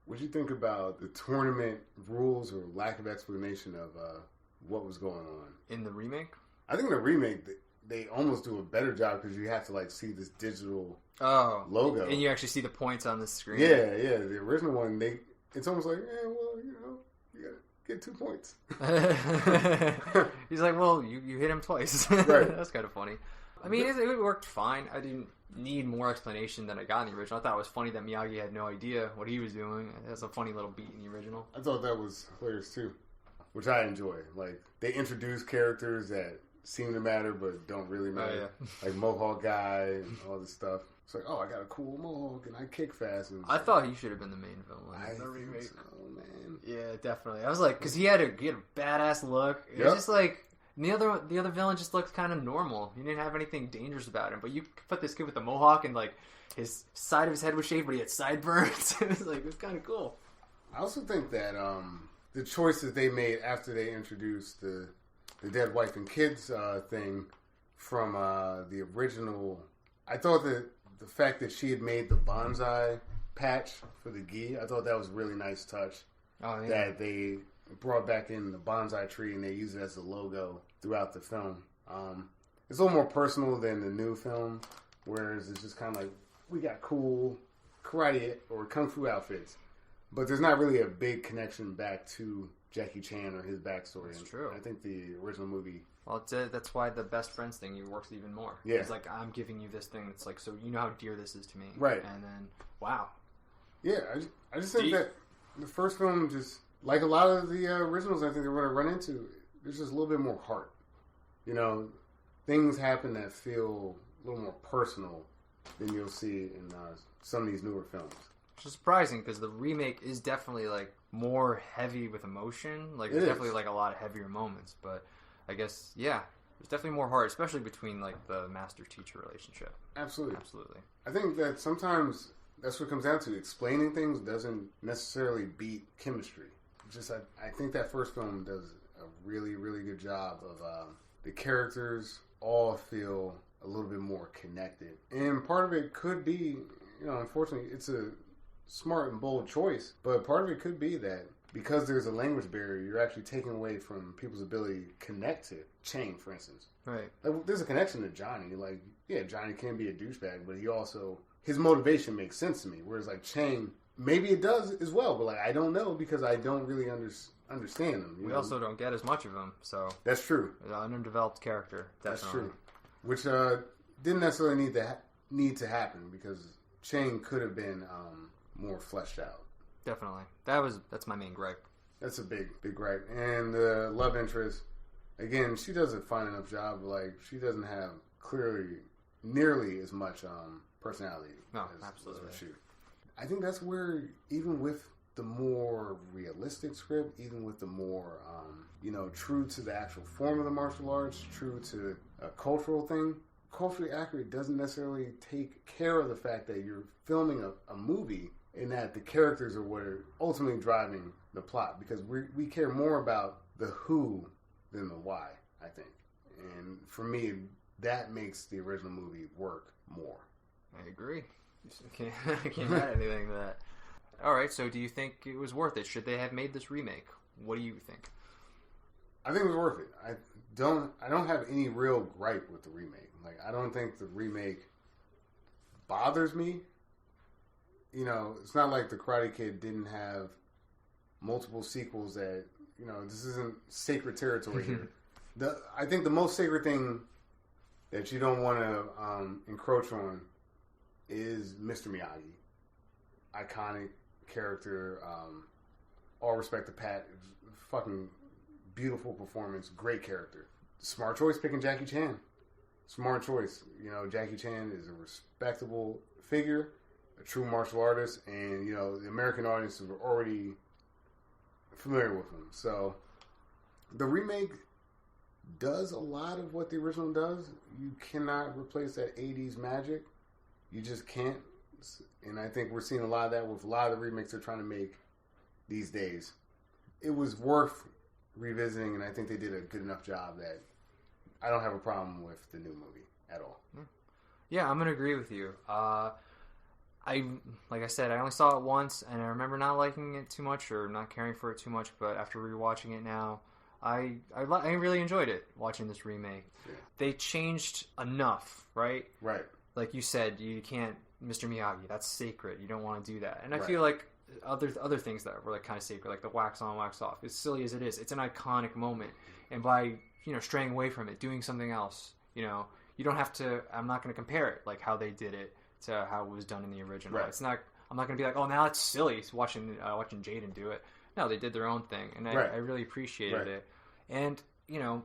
What do you think about the tournament rules or lack of explanation of what was going on? In the remake? I think in the remake, they almost do a better job because you have to, like, see this digital logo. And you actually see the points on the screen. Yeah. The original one, it's almost like, well, you got to get 2 points. He's like, well, you hit him twice. Right. That's kind of funny. I mean, it worked fine. I didn't need more explanation than I got in the original. I thought it was funny that Miyagi had no idea what he was doing. That's a funny little beat in the original. I thought that was hilarious too, which I enjoy. Like, they introduce characters that seem to matter but don't really matter. Oh, yeah. Like Mohawk guy and all this stuff. It's like, oh, I got a cool mohawk and I kick fast. And I thought he should have been the main villain. I think so, man. Yeah, definitely. I was like, because he had a badass look. It was just like, the other villain just looked kind of normal. He didn't have anything dangerous about him. But you put this kid with the mohawk and, like, his side of his head was shaved, but he had sideburns. It was kind of cool. I also think that the choices they made after they introduced the dead wife and kids thing from the original, I thought that the fact that she had made the bonsai patch for the gi, I thought that was a really nice touch. Oh, yeah. That they brought back in the bonsai tree and they use it as a logo throughout the film. It's a little more personal than the new film, whereas it's just kind of like, we got cool karate or kung fu outfits, but there's not really a big connection back to Jackie Chan or his backstory. That's true. I think the original movie... Well, that's why the best friends thing works even more. Yeah. It's like, I'm giving you this thing. It's like, so you know how dear this is to me. Right. And then, wow. Yeah, I just think that the first film just... Like a lot of the originals, I think they're going to run into, there's just a little bit more heart. Things happen that feel a little more personal than you'll see in some of these newer films. Which is surprising because the remake is definitely like more heavy with emotion. Like, there's definitely like a lot of heavier moments. But I guess, yeah, there's definitely more heart, especially between like the master-teacher relationship. Absolutely. I think that sometimes that's what it comes down to. Explaining things doesn't necessarily beat chemistry. I think that first film does a really, really good job of the characters all feel a little bit more connected. And part of it could be, unfortunately, it's a smart and bold choice, but part of it could be that because there's a language barrier, you're actually taking away from people's ability to connect to Chang, for instance. Right. Like, there's a connection to Johnny. Like, yeah, Johnny can be a douchebag, but his motivation makes sense to me. Whereas, like, Chang... Maybe it does as well, but like I don't know because I don't really understand him. We also don't get as much of him, so that's true. An undeveloped character, definitely. That's true. Which didn't necessarily need to happen because Chang could have been more fleshed out. Definitely, that's my main gripe. That's a big gripe. And the love interest, again, she does a fine enough job, but like she doesn't have nearly as much personality. No, absolutely. As I think that's where, even with the more realistic script, even with the more, true to the actual form of the martial arts, true to a cultural thing, culturally accurate doesn't necessarily take care of the fact that you're filming a movie and that the characters are what are ultimately driving the plot. Because we care more about the who than the why, I think. And for me, that makes the original movie work more. I agree. I can't add anything to that. Alright, so do you think it was worth it? Should they have made this remake? What do you think? I think it was worth it. I don't have any real gripe with the remake. Like, I don't think the remake bothers me. It's not like the Karate Kid didn't have multiple sequels that, this isn't sacred territory here. I think the most sacred thing that you don't want to encroach on is Mr. Miyagi. Iconic character. all respect to Pat. Fucking beautiful performance, great character. Smart choice picking Jackie Chan. Smart choice. You know, Jackie Chan is a respectable figure, a true martial artist, and, you know, the American audience are already familiar with him. So, the remake does a lot of what the original does. You cannot replace that 80s magic. You just can't. And I think we're seeing a lot of that with a lot of the remakes they're trying to make these days. It was worth revisiting, and I think they did a good enough job that I don't have a problem with the new movie at all. Yeah, I'm going to agree with you. Like I said, I only saw it once, and I remember not liking it too much or not caring for it too much, but after rewatching it now, I really enjoyed it, watching this remake. Yeah. They changed enough, right? Right. Like you said, you can't, Mr. Miyagi, that's sacred. You don't want to do that. And I feel like other things that were like kind of sacred, like the wax on, wax off, as silly as it is, it's an iconic moment. And by, you know, straying away from it, doing something else, you know, you don't have to, I'm not going to compare it, like how they did it to how it was done in the original. Right. It's not, I'm not going to be like, oh, now it's silly watching Jaden do it. No, they did their own thing, and I really appreciated it. And, you know,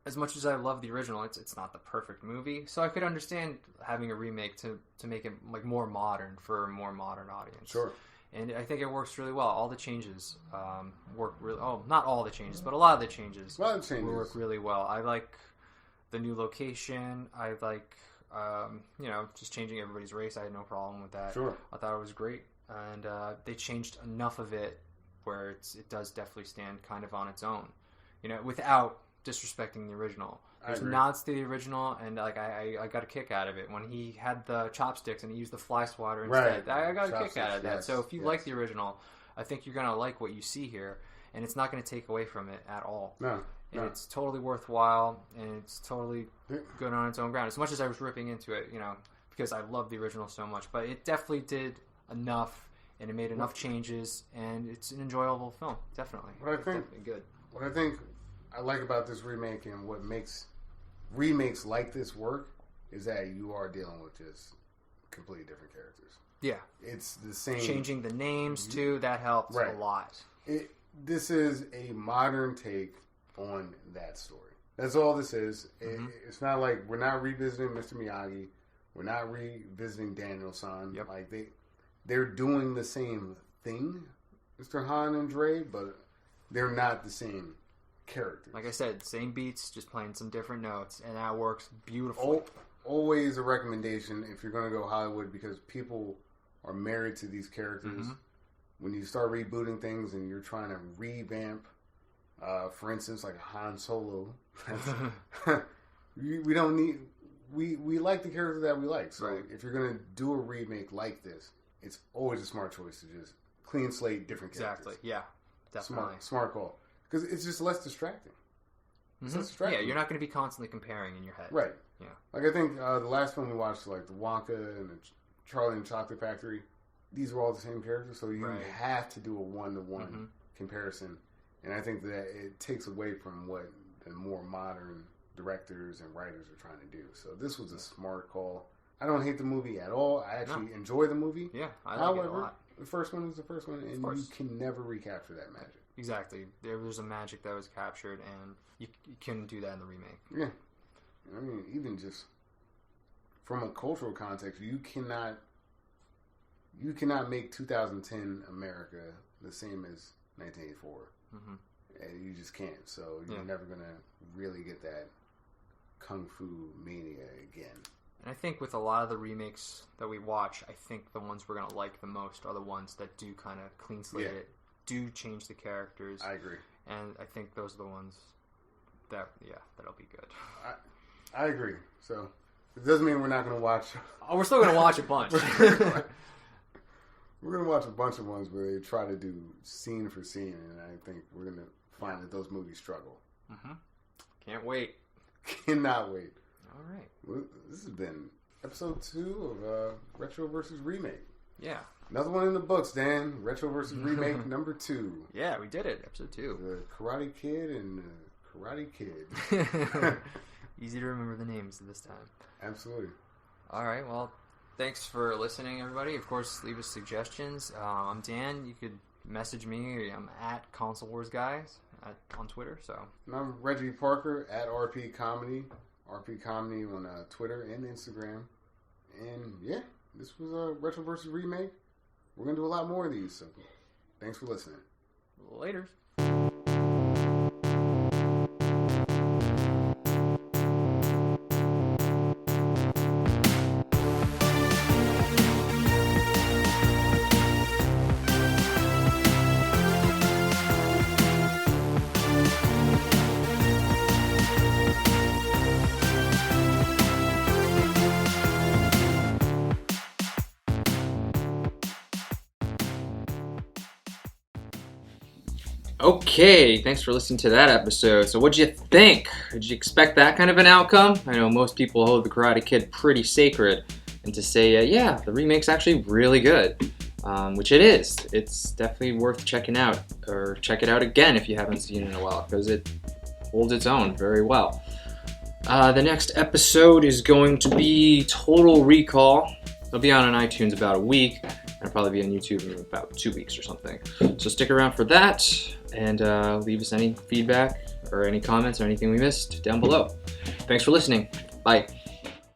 as much as I love the original, it's not the perfect movie, so I could understand having a remake to make it like more modern for a more modern audience. Sure. And I think it works really well. All the changes work really. Oh, not all the changes, but a lot of the changes. Work really well. I like the new location. I like you know, just changing everybody's race. I had no problem with that. Sure. I thought it was great, and they changed enough of it where it does definitely stand kind of on its own. You know, without disrespecting the original. There's nods to the original, and like I got a kick out of it when he had the chopsticks and he used the fly swatter instead. I got a kick out of that. Yes, so if you like the original, I think you're gonna like what you see here, and it's not gonna take away from it at all. No. And it's totally worthwhile, and it's totally good on its own ground. As much as I was ripping into it, you know, because I love the original so much, but it definitely did enough, and it made enough changes, and it's an enjoyable film. Definitely. Definitely good. What I think I like about this remake and what makes remakes like this work is that you are dealing with just completely different characters. Yeah. It's the same. Changing the names, too, that helps a lot. This is a modern take on that story. That's all this is. It's not like we're not revisiting Mr. Miyagi. We're not revisiting Daniel-san. Yep. Like they're doing the same thing, Mr. Han and Dre, but they're not the same characters. Like I said, same beats, just playing some different notes, and that works beautifully. Always a recommendation if you're going to go Hollywood, because people are married to these characters. When you start rebooting things and you're trying to revamp, for instance, like Han Solo, we don't need. We like the character that we like. So if you're going to do a remake like this, it's always a smart choice to just clean slate, different characters. Exactly. Yeah. Definitely. Smart call. Because it's just less distracting. It's less distracting. Yeah, you're not going to be constantly comparing in your head. Right. Yeah. Like I think the last film we watched, like the Wonka and the Charlie and the Chocolate Factory, these were all the same characters, so you have to do a one-to-one comparison. And I think that it takes away from what the more modern directors and writers are trying to do. So this was a smart call. I don't hate the movie at all. I actually enjoy the movie. Yeah, I like it a lot. The first one is the first one, and you can never recapture that magic. Exactly. There was a magic that was captured, and you couldn't do that in the remake. Yeah. I mean, even just from a cultural context, you cannot make 2010 America the same as 1984. And you just can't. So you're never going to really get that Kung Fu mania again. And I think with a lot of the remakes that we watch, I think the ones we're going to like the most are the ones that do kind of clean slate it, do change the characters. I agree. And I think those are the ones that'll be good. I agree. So it doesn't mean we're not going to watch. Oh, we're still going to watch a bunch. We're going to watch a bunch of ones where they try to do scene for scene, and I think we're going to find that those movies struggle. Can't wait. Cannot wait. All right. Well, this has been episode 2 of Retro versus Remake. Yeah. Another one in the books, Dan. Retro versus Remake number 2. Yeah, we did it. Episode 2. The Karate Kid and the Karate Kid. Easy to remember the names this time. Absolutely. All right. Well, thanks for listening, everybody. Of course, leave us suggestions. I'm Dan. You could message me. I'm at Console Wars Guys on Twitter. So and I'm Reggie Parker at RP Comedy. RP Comedy on Twitter and Instagram. And yeah, this was a Retro versus Remake. We're going to do a lot more of these. So thanks for listening. Laters. Okay, thanks for listening to that episode. So what'd you think? Did you expect that kind of an outcome? I know most people hold the Karate Kid pretty sacred. And to say, yeah, the remake's actually really good, which it is. It's definitely worth checking out, or check it out again if you haven't seen it in a while, because it holds its own very well. The next episode is going to be Total Recall. It'll be out on iTunes about a week. It'll probably be on YouTube in about 2 weeks or something. So stick around for that, and leave us any feedback or any comments or anything we missed down below. Thanks for listening. Bye.